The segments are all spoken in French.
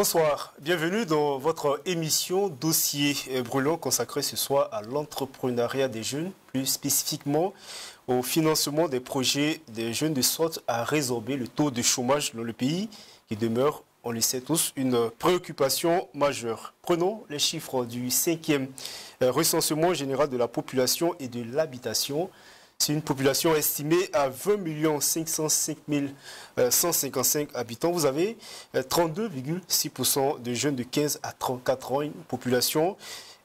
Bonsoir, bienvenue dans votre émission Dossier brûlant consacrée ce soir à l'entrepreneuriat des jeunes, plus spécifiquement au financement des projets des jeunes de sorte à résorber le taux de chômage dans le pays qui demeure, on le sait tous, une préoccupation majeure. Prenons les chiffres du 5e recensement général de la population et de l'habitation. C'est une population estimée à 20 505 155 habitants. Vous avez 32,6% de jeunes de 15 à 34 ans, une population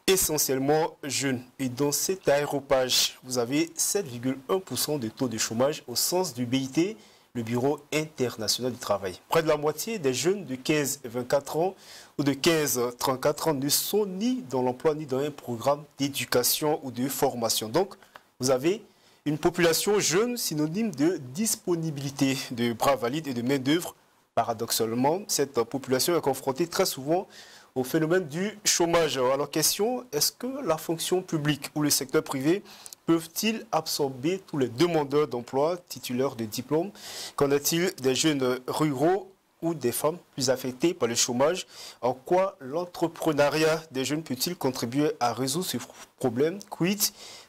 essentiellement jeune. Et dans cet aéropage, vous avez 7,1% de taux de chômage au sens du BIT, le Bureau international du travail. Près de la moitié des jeunes de 15 à 24 ans ou de 15 à 34 ans ne sont ni dans l'emploi ni dans un programme d'éducation ou de formation. Donc, vous avez une population jeune synonyme de disponibilité de bras valides et de main-d'œuvre. Paradoxalement, cette population est confrontée très souvent au phénomène du chômage. Alors, question, est-ce que la fonction publique ou le secteur privé peuvent-ils absorber tous les demandeurs d'emploi titulaires de diplômes? Qu'en est-il des jeunes ruraux ou des femmes plus affectées par le chômage? En quoi l'entrepreneuriat des jeunes peut-il contribuer à résoudre ce problème? Quid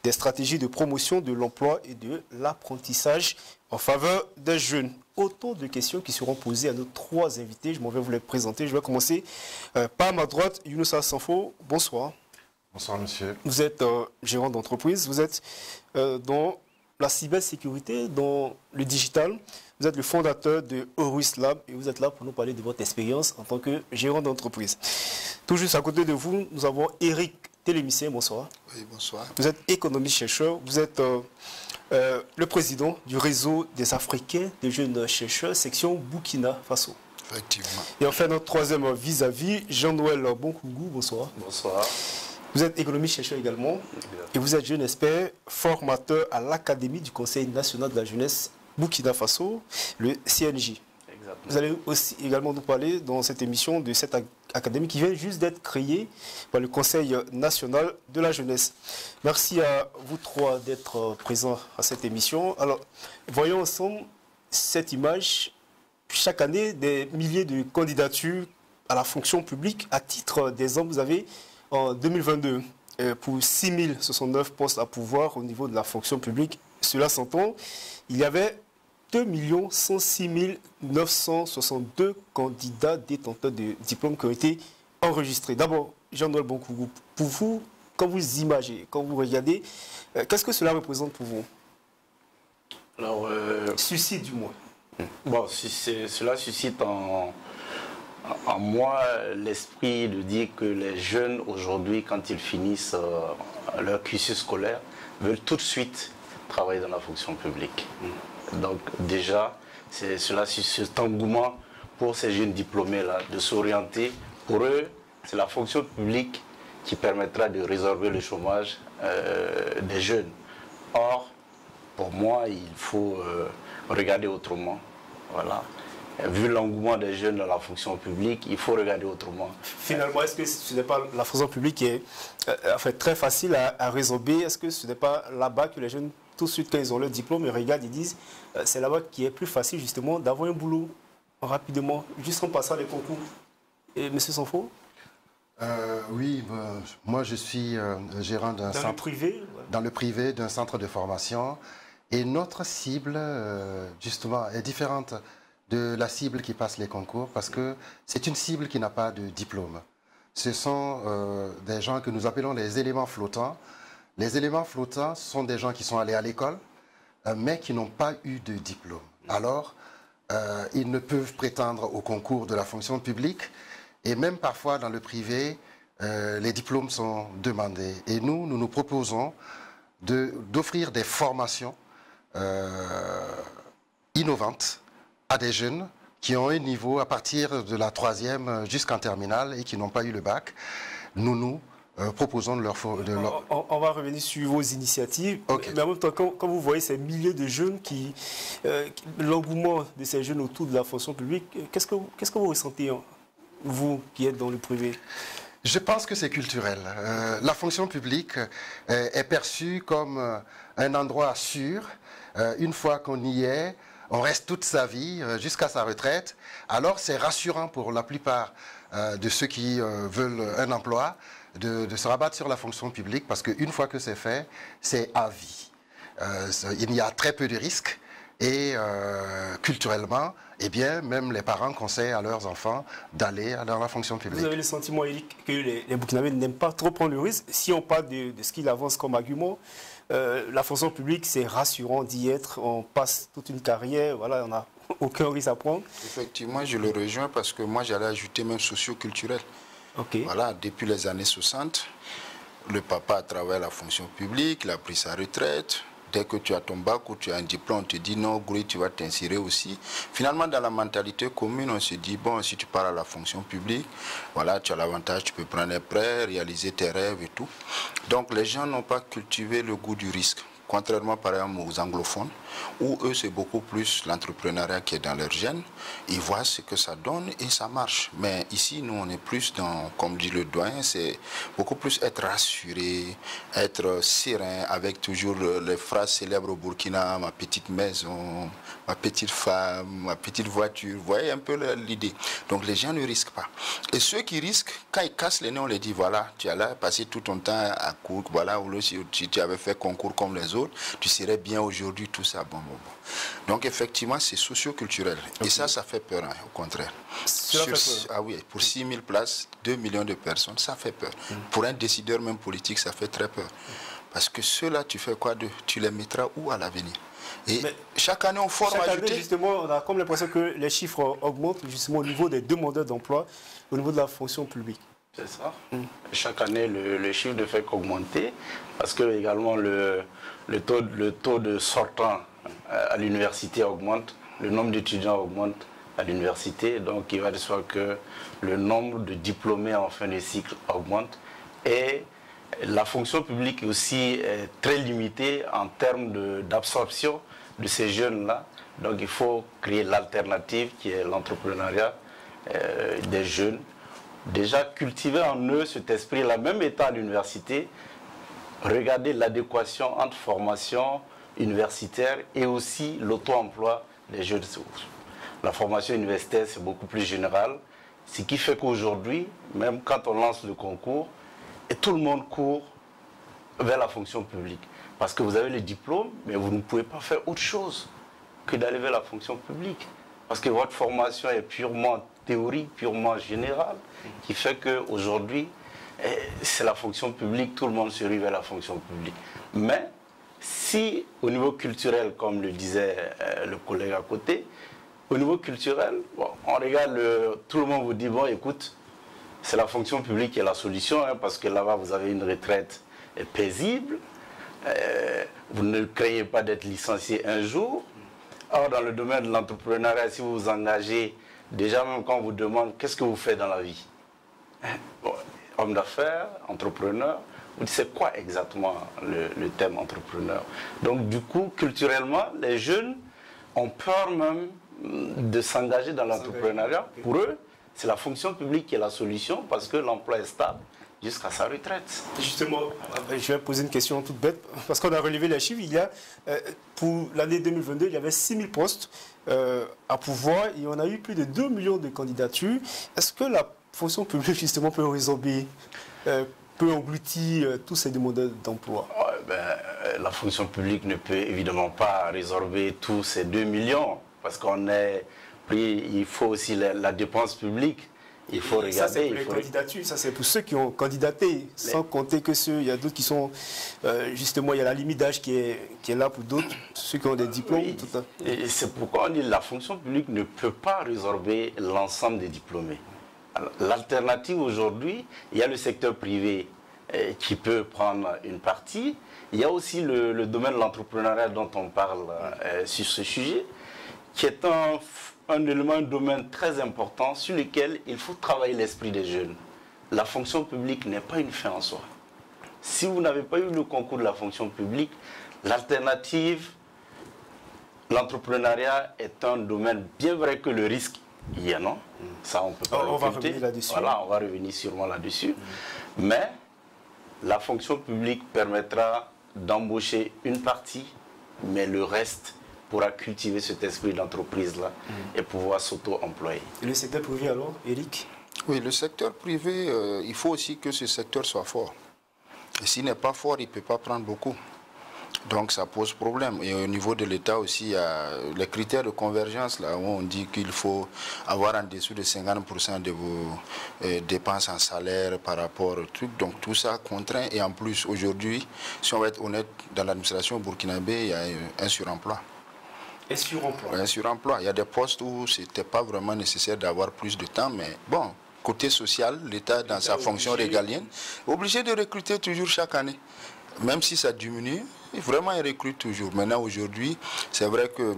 des stratégies de promotion de l'emploi et de l'apprentissage en faveur des jeunes? Autant de questions qui seront posées à nos trois invités. Je m'en vais vous les présenter. Je vais commencer par ma droite, Younoussa Sanfo. Bonsoir. Bonsoir, monsieur. Vous êtes gérant d'entreprise. Vous êtes dans la cybersécurité, dans le digital. Vous êtes le fondateur de Horus Lab et vous êtes là pour nous parler de votre expérience en tant que gérant d'entreprise. Tout juste à côté de vous, nous avons Eric Télémicien. Bonsoir. Oui, bonsoir. Vous êtes économiste-chercheur. Vous êtes le président du réseau des Africains des jeunes chercheurs, section Burkina Faso. Effectivement. Et enfin, notre troisième vis-à-vis, Jean-Noël Bonkougou. Bonsoir. Bonsoir. Vous êtes économiste-chercheur également. Et vous êtes jeune expert, formateur à l'Académie du Conseil national de la jeunesse Burkina Faso, le CNJ. Exactement. Vous allez aussi également nous parler dans cette émission de cette académie qui vient juste d'être créée par le Conseil national de la jeunesse. Merci à vous trois d'être présents à cette émission. Alors, voyons ensemble cette image. Chaque année, des milliers de candidatures à la fonction publique. À titre d'exemple, vous avez en 2022 pour 6069 postes à pouvoir au niveau de la fonction publique. Cela s'entend, il y avait 2 106 962 candidats détenteurs de diplômes qui ont été enregistrés. D'abord, Jean-Noël Bonkougou, pour vous, quand vous imaginez, quand vous regardez, qu'est-ce que cela représente pour vous? Alors, suscite du moins. Bon, cela suscite en moi l'esprit de dire que les jeunes aujourd'hui, quand ils finissent leur cursus scolaire, veulent tout de suite travailler dans la fonction publique. Donc déjà, c'est cela, cet engouement pour ces jeunes diplômés-là de s'orienter. Pour eux, c'est la fonction publique qui permettra de résorber le chômage des jeunes. Or, pour moi, il faut regarder autrement. Voilà. Vu l'engouement des jeunes dans la fonction publique, il faut regarder autrement. Finalement, est-ce que ce n'est pas la fonction publique qui est très facile à résorber? Est-ce que ce n'est pas là-bas que les jeunes, tout de suite, quand ils ont leur diplôme, ils regardent, ils disent c'est là-bas qui est plus facile justement d'avoir un boulot rapidement, juste en passant les concours? Et M. Sanfo? Oui, moi je suis gérant d'un centre. Dans le privé? Ouais. Dans le privé, d'un centre de formation. Et notre cible, justement, est différente de la cible qui passe les concours parce que c'est une cible qui n'a pas de diplôme. Ce sont des gens que nous appelons les éléments flottants. Les éléments flottants sont des gens qui sont allés à l'école, mais qui n'ont pas eu de diplôme. Alors, ils ne peuvent prétendre au concours de la fonction publique et même parfois dans le privé, les diplômes sont demandés. Et nous proposons d'offrir des formations innovantes à des jeunes qui ont un niveau à partir de la 3e jusqu'en terminale et qui n'ont pas eu le bac. Nous proposons de leur... On va revenir sur vos initiatives, Okay. Mais en même temps, quand vous voyez ces milliers de jeunes l'engouement de ces jeunes autour de la fonction publique, qu'est-ce que vous ressentez, vous qui êtes dans le privé? Je pense que c'est culturel. La fonction publique est perçue comme un endroit sûr. Une fois qu'on y est, on reste toute sa vie jusqu'à sa retraite. Alors c'est rassurant pour la plupart de ceux qui veulent un emploi de se rabattre sur la fonction publique parce qu'une fois que c'est fait, c'est à vie. Il y a très peu de risques et culturellement, eh bien, même les parents conseillent à leurs enfants d'aller dans la fonction publique. Vous avez le sentiment, Eric, que les Burkinabés n'aiment pas trop prendre le risque. Si on parle de ce qu'il avance comme argument, la fonction publique, c'est rassurant d'y être. On passe toute une carrière, voilà, on n'a aucun risque à prendre. Effectivement, je le rejoins parce que moi, j'allais ajouter même socio-culturel. Okay. Voilà, depuis les années 60, le papa a travaillé à la fonction publique, il a pris sa retraite. Dès que tu as ton bac ou tu as un diplôme, on te dit non, Goury, tu vas t'insérer aussi. Finalement, dans la mentalité commune, on se dit, bon, si tu pars à la fonction publique, voilà, tu as l'avantage, tu peux prendre un prêt, réaliser tes rêves et tout. Donc, les gens n'ont pas cultivé le goût du risque. Contrairement par exemple aux anglophones, où eux c'est beaucoup plus l'entrepreneuriat qui est dans leur gène, ils voient ce que ça donne et ça marche. Mais ici, nous on est plus dans, comme dit le doyen, c'est beaucoup plus être rassuré, être serein, avec toujours les phrases célèbres au Burkina, ma petite maison, ma petite femme, ma petite voiture, vous voyez un peu l'idée. Donc les gens ne risquent pas. Et ceux qui risquent, quand ils cassent les nez, on les dit, voilà, tu as là passé tout ton temps à cours, voilà, ou si tu avais fait concours comme les autres, tu serais bien aujourd'hui, tout ça, bon. Donc effectivement, c'est socio-culturel. Okay. Et ça fait peur, hein, au contraire. Ah oui, pour 6 000 places, 2 millions de personnes, ça fait peur. Pour un décideur même politique, ça fait très peur. Parce que ceux-là, tu fais quoi d'eux? Tu les mettras où à l'avenir? Et mais chaque année, on forme chaque année, justement, on a comme l'impression que les chiffres augmentent justement au niveau des demandeurs d'emploi, au niveau de la fonction publique. C'est ça. Chaque année, le chiffre ne fait qu'augmenter parce que également le taux de sortants à l'université augmente, le nombre d'étudiants augmente à l'université, donc il va de soi que le nombre de diplômés en fin de cycle augmente et la fonction publique aussi est très limitée en termes d'absorption de ces jeunes-là. Donc il faut créer l'alternative qui est l'entrepreneuriat des jeunes. Déjà cultiver en eux cet esprit-là, même étant à l'université, regarder l'adéquation entre formation universitaire et aussi l'auto-emploi des jeunes. La formation universitaire, c'est beaucoup plus général, ce qui fait qu'aujourd'hui, même quand on lance le concours, et tout le monde court vers la fonction publique. Parce que vous avez le diplôme, mais vous ne pouvez pas faire autre chose que d'aller vers la fonction publique. Parce que votre formation est purement théorique, purement générale, qui fait qu'aujourd'hui, c'est la fonction publique, tout le monde se rue vers la fonction publique. Mais si, au niveau culturel, comme le disait le collègue à côté, au niveau culturel, bon, on regarde, tout le monde vous dit, bon, écoute, c'est la fonction publique qui est la solution, hein, parce que là-bas, vous avez une retraite paisible, vous ne craignez pas d'être licencié un jour. Or, dans le domaine de l'entrepreneuriat, si vous vous engagez, déjà même quand on vous demande qu'est-ce que vous faites dans la vie, bon, homme d'affaires, entrepreneur, vous dites c'est quoi exactement le thème entrepreneur. Donc du coup, culturellement, les jeunes ont peur même de s'engager dans l'entrepreneuriat. Pour eux, c'est la fonction publique qui est la solution parce que l'emploi est stable jusqu'à sa retraite. Justement, je vais poser une question toute bête, parce qu'on a relevé les chiffres. Il y a, pour l'année 2022, il y avait 6 000 postes à pouvoir et on a eu plus de 2 millions de candidatures. Est-ce que la fonction publique, justement, peut résorber, peut engloutir tous ces demandeurs d'emploi? La fonction publique ne peut évidemment pas résorber tous ces 2 millions, parce qu'on est pris, il faut aussi la dépense publique. Il faut regarder. Ça, c'est pour les candidatures, ça c'est pour ceux qui ont candidaté, sans compter que ceux, il y a d'autres qui sont, justement, il y a la limite d'âge qui est là pour d'autres, ceux qui ont des diplômes. Oui. Tout ça. Et c'est pourquoi on dit que la fonction publique ne peut pas résorber l'ensemble des diplômés. L'alternative aujourd'hui, il y a le secteur privé qui peut prendre une partie. Il y a aussi le domaine de l'entrepreneuriat dont on parle sur ce sujet, qui est un élément, un domaine très important sur lequel il faut travailler l'esprit des jeunes. La fonction publique n'est pas une fin en soi. Si vous n'avez pas eu le concours de la fonction publique, l'alternative, l'entrepreneuriat est un domaine, bien vrai que le risque, il y en a, ça on peut pas le on va revenir là-dessus. Voilà, on va revenir sûrement là-dessus. Mais la fonction publique permettra d'embaucher une partie, mais le reste pourra cultiver cet esprit d'entreprise-là et pouvoir s'auto-employer. Et le secteur privé alors, Eric? Oui, le secteur privé, il faut aussi que ce secteur soit fort. Et s'il n'est pas fort, il ne peut pas prendre beaucoup. Donc ça pose problème. Et au niveau de l'État aussi, il y a les critères de convergence, là où on dit qu'il faut avoir en dessous de 50% de vos dépenses en salaire par rapport au truc. Donc tout ça contraint. Et en plus, aujourd'hui, si on va être honnête, dans l'administration burkinabé, il y a un suremploi. Un suremploi. Un suremploi. Il y a des postes où ce n'était pas vraiment nécessaire d'avoir plus de temps, mais bon, côté social, l'État, dans sa fonction régalienne, est obligé de recruter toujours chaque année. Même si ça diminue, vraiment, il recrute toujours. Maintenant, aujourd'hui, c'est vrai que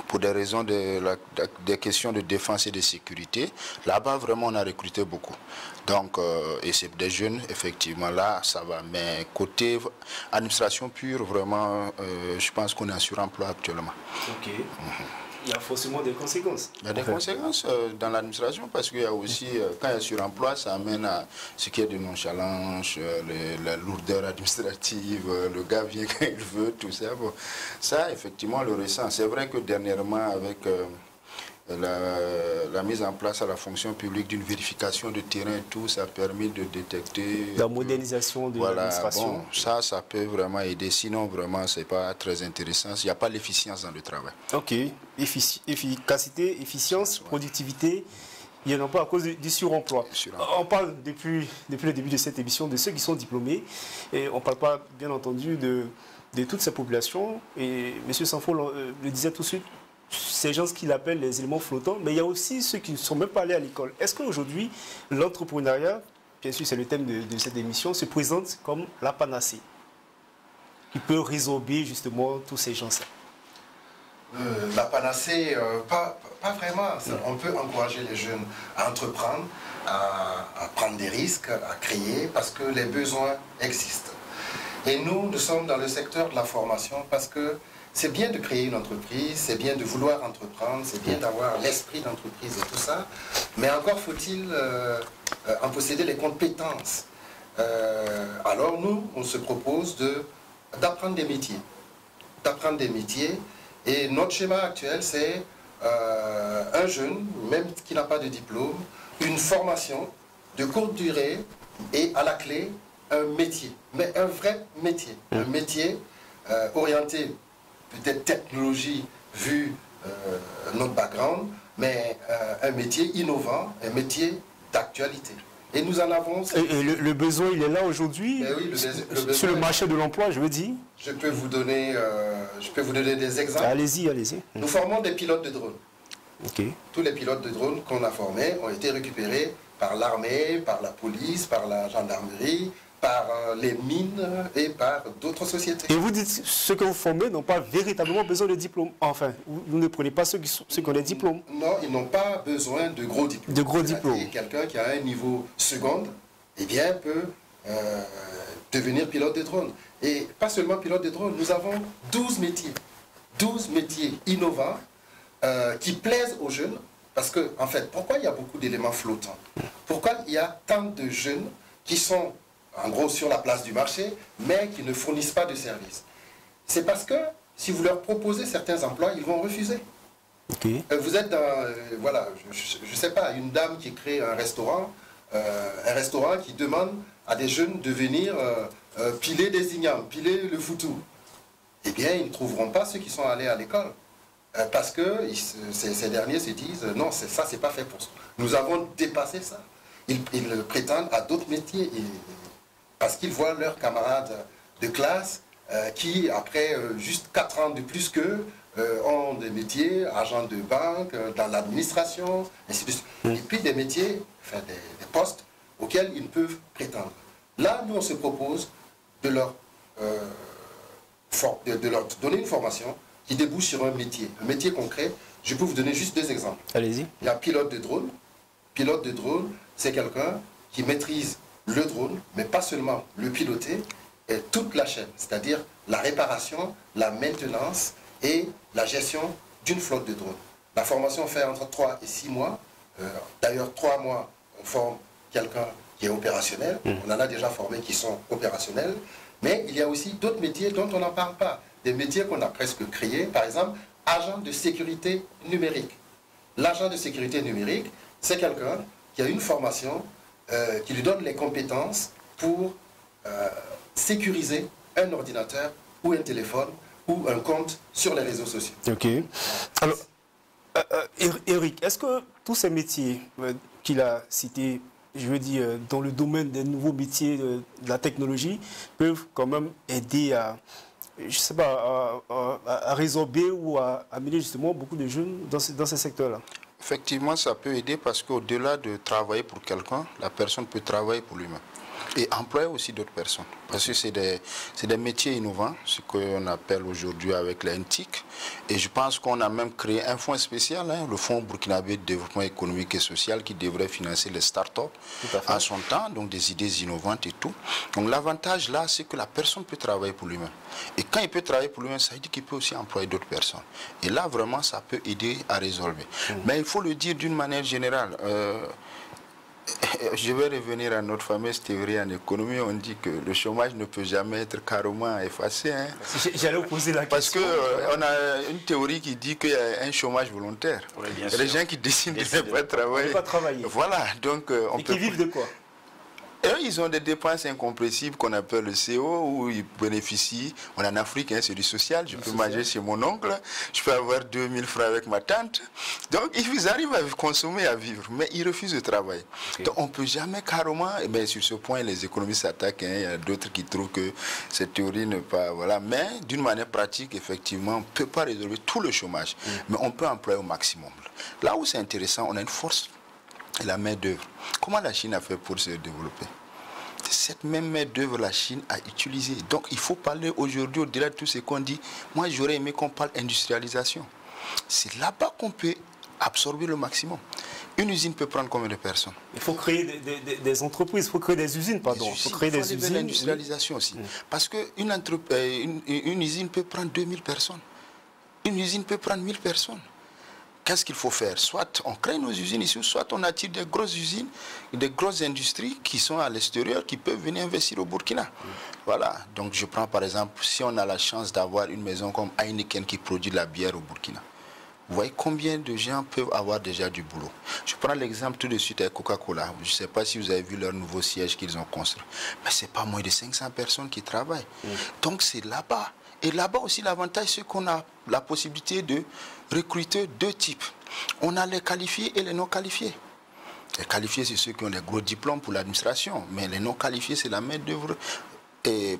pour des raisons des questions de défense et de sécurité, là-bas, vraiment, on a recruté beaucoup. Donc, et c'est des jeunes, effectivement, là, ça va. Mais côté administration pure, vraiment, je pense qu'on est en suremploi actuellement. Ok. Il y a forcément des conséquences. Il y a des conséquences dans l'administration parce qu'il y a aussi, quand il y a suremploi, ça amène à ce qui est de nonchalance, la lourdeur administrative, le gars vient quand il veut, tout ça. Bon, ça, effectivement, on le ressent. C'est vrai que dernièrement, avec la mise en place à la fonction publique d'une vérification de terrain et tout, ça a permis de détecter... La modernisation de l'administration. Bon, ça peut vraiment aider. Sinon, vraiment, ce n'est pas très intéressant. Il n'y a pas l'efficience dans le travail. Ok. Efficacité, efficience, productivité, il n'y en a pas à cause du suremploi. On parle depuis le début de cette émission de ceux qui sont diplômés. Et on ne parle pas, bien entendu, de toutes ces populations. Et M. Sanfo le disait tout de suite, ces gens qu'il appelle les éléments flottants, mais il y a aussi ceux qui ne sont même pas allés à l'école. Est-ce qu'aujourd'hui, l'entrepreneuriat, bien sûr c'est le thème de cette émission, se présente comme la panacée qui peut résorber justement tous ces gens-là? La panacée, pas vraiment. On peut encourager les jeunes à entreprendre, à prendre des risques, à créer, parce que les besoins existent. Et nous sommes dans le secteur de la formation parce que c'est bien de créer une entreprise, c'est bien de vouloir entreprendre, c'est bien d'avoir l'esprit d'entreprise et tout ça, mais encore faut-il en posséder les compétences. Alors nous, on se propose d'apprendre des métiers. D'apprendre des métiers. Et notre schéma actuel, c'est un jeune, même qui n'a pas de diplôme, une formation de courte durée et à la clé, un métier. Mais un vrai métier. Un métier orienté peut-être technologie vu notre background, mais un métier innovant, un métier d'actualité. Et nous en avons... Et le besoin, il est là aujourd'hui, oui, sur le marché de l'emploi, je veux dire. Je peux vous donner des exemples. Allez-y, allez-y. Nous formons des pilotes de drones. Okay. Tous les pilotes de drones qu'on a formés ont été récupérés par l'armée, par la police, par la gendarmerie, par les mines et par d'autres sociétés. Et vous dites ceux que vous formez n'ont pas véritablement besoin de diplôme. Enfin, vous ne prenez pas ceux qui ont des diplômes. Non, ils n'ont pas besoin de gros diplômes. De gros diplômes. Quelqu'un qui a un niveau seconde, eh bien, peut devenir pilote de drone. Et pas seulement pilote de drone, nous avons 12 métiers. 12 métiers innovants qui plaisent aux jeunes. Parce que, en fait, pourquoi il y a beaucoup d'éléments flottants? Pourquoi il y a tant de jeunes qui sont en gros sur la place du marché, mais qui ne fournissent pas de services? C'est parce que si vous leur proposez certains emplois, ils vont refuser. Okay. Vous êtes dans, voilà, je ne sais pas, une dame qui crée un restaurant qui demande à des jeunes de venir piler des ignames, piler le foutou. Eh bien, ils ne trouveront pas ceux qui sont allés à l'école. Parce que ces derniers se disent, non, ça, c'est pas fait pour ça. Nous avons dépassé ça. Ils prétendent à d'autres métiers. Parce qu'ils voient leurs camarades de classe qui, après juste 4 ans de plus qu'eux, ont des métiers, agents de banque, dans l'administration, ainsi de suite. Et puis des métiers, enfin des postes auxquels ils peuvent prétendre. Là, nous, on se propose de leur donner une formation qui débouche sur un métier concret. Je peux vous donner juste 2 exemples. Allez-y. Il y a pilote de drone. Pilote de drone, c'est quelqu'un qui maîtrise le drone, mais pas seulement le piloter, et toute la chaîne, c'est-à-dire la réparation, la maintenance et la gestion d'une flotte de drones. La formation fait entre 3 et 6 mois. D'ailleurs, 3 mois, on forme quelqu'un qui est opérationnel. On en a déjà formé qui sont opérationnels. Mais il y a aussi d'autres métiers dont on n'en parle pas. Des métiers qu'on a presque créés. Par exemple, agent de sécurité numérique. L'agent de sécurité numérique, c'est quelqu'un qui qui a une formation qui lui donne les compétences pour sécuriser un ordinateur ou un téléphone ou un compte sur les réseaux sociaux. Ok. Alors, Eric, est-ce que tous ces métiers qu'il a cités, je veux dire, dans le domaine des nouveaux métiers de la technologie, peuvent quand même aider à, je sais pas, à résorber ou à amener justement beaucoup de jeunes dans ces secteurs-là? Effectivement, ça peut aider parce qu'au-delà de travailler pour quelqu'un, la personne peut travailler pour lui-même. Et employer aussi d'autres personnes. Parce que c'est des métiers innovants, ce qu'on appelle aujourd'hui avec les NTIC. Et je pense qu'on a même créé un fonds spécial, le Fonds burkinabé de développement économique et social, qui devrait financer les start-up en son temps, donc des idées innovantes et tout. Donc l'avantage là, c'est que la personne peut travailler pour lui-même. Et quand il peut travailler pour lui-même, ça veut dire qu'il peut aussi employer d'autres personnes. Et là, vraiment, ça peut aider à résolver. Mais il faut le dire d'une manière générale. Je vais revenir à notre fameuse théorie en économie. On dit que le chômage ne peut jamais être carrément effacé. Hein. J'allais vous poser la question. Parce qu'on a une théorie qui dit qu'il y a un chômage volontaire. Oui, il y a des gens qui décident de ne pas travailler. Voilà, donc et qui vivent de quoi? Eux, ils ont des dépenses incompressibles qu'on appelle le CO, où ils bénéficient. On est en Afrique, hein, c'est du social. Je peux manger chez mon oncle, je peux avoir 2000 francs avec ma tante. Donc, ils arrivent à consommer, à vivre, mais ils refusent de travailler. Okay. Donc, on ne peut jamais carrément, et sur ce point, les économistes s'attaquent. Hein, il y a d'autres qui trouvent que cette théorie n'est pas... Voilà. Mais d'une manière pratique, effectivement, on ne peut pas résolver tout le chômage, mais on peut employer au maximum. Là où c'est intéressant, on a une force et la main-d'œuvre. Comment la Chine a fait pour se développer? Cette même main-d'œuvre, la Chine a utilisé. Donc, il faut parler aujourd'hui, au-delà de tout ce qu'on dit. Moi, j'aurais aimé qu'on parle industrialisation. C'est là-bas qu'on peut absorber le maximum. Une usine peut prendre combien de personnes? Il faut créer des entreprises, il faut créer des usines, pardon. Il faut créer des usines. L'industrialisation aussi. Parce qu'une usine peut prendre 2000 personnes. Une usine peut prendre 1000 personnes. Qu'est-ce qu'il faut faire? Soit on crée nos usines ici, soit on attire des grosses usines, des grosses industries qui sont à l'extérieur, qui peuvent venir investir au Burkina. Voilà. Donc je prends par exemple, si on a la chance d'avoir une maison comme Heineken qui produit de la bière au Burkina, vous voyez combien de gens peuvent avoir déjà du boulot. Je prends l'exemple tout de suite avec Coca-Cola. Je ne sais pas si vous avez vu leur nouveau siège qu'ils ont construit. Mais ce n'est pas moins de 500 personnes qui travaillent. Donc c'est là-bas. Et là-bas aussi, l'avantage, c'est qu'on a la possibilité de recruter deux types. On a les qualifiés et les non qualifiés. Les qualifiés, c'est ceux qui ont des gros diplômes pour l'administration. Mais les non qualifiés, c'est la main-d'œuvre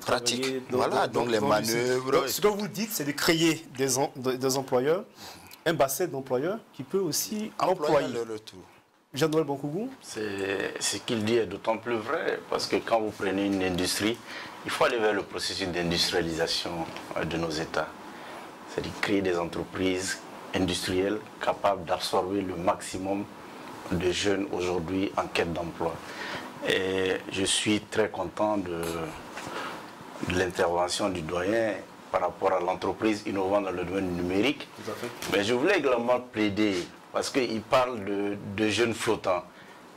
pratique. Donc les manœuvres. Donc, ce que vous dites, c'est de créer des employeurs, un bassin d'employeurs qui peut aussi employer. Le retour. Jean-Noël Bankougou? Ce qu'il dit est d'autant plus vrai, parce que quand vous prenez une industrie, il faut aller vers le processus d'industrialisation de nos États. C'est-à-dire créer des entreprises industrielles capables d'absorber le maximum de jeunes aujourd'hui en quête d'emploi. Et je suis très content de l'intervention du doyen par rapport à l'entreprise innovante dans le domaine numérique. Tout à fait. Mais je voulais également plaider, parce qu'il parle de jeunes flottants.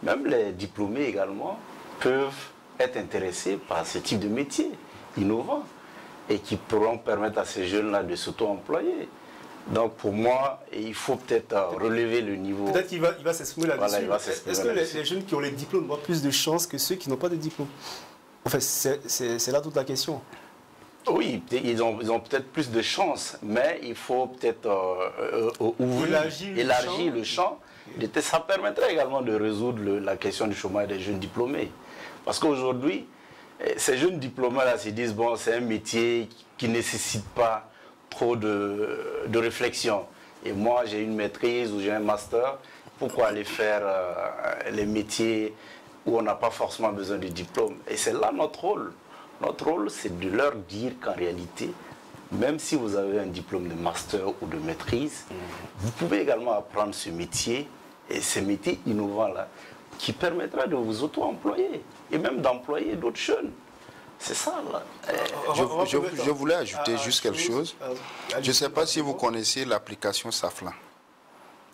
Même les diplômés également peuvent être intéressés par ce type de métier innovant et qui pourront permettre à ces jeunes-là de s'auto-employer. Donc pour moi, il faut peut-être relever le niveau. Peut-être qu'il va s'exprimer là-dessus. Voilà, est-ce que les jeunes qui ont les diplômes ont plus de chances que ceux qui n'ont pas de diplôme? Enfin, c'est là toute la question. Oui, ils ont peut-être plus de chances, mais il faut peut-être élargir le champ. Ça permettrait également de résoudre la question du chômage des jeunes diplômés. Parce qu'aujourd'hui, ces jeunes diplômés-là se disent, bon, c'est un métier qui ne nécessite pas trop de réflexion. Et moi, j'ai une maîtrise ou j'ai un master, pourquoi aller faire les métiers où on n'a pas forcément besoin de diplôme? Et c'est là notre rôle. Notre rôle, c'est de leur dire qu'en réalité, même si vous avez un diplôme de master ou de maîtrise, vous pouvez également apprendre ce métier, et ce métier innovant-là, qui permettra de vous auto-employer, et même d'employer d'autres jeunes. C'est ça, là. Je voulais ajouter juste quelque chose. Je ne sais pas si vous connaissez l'application Saflan.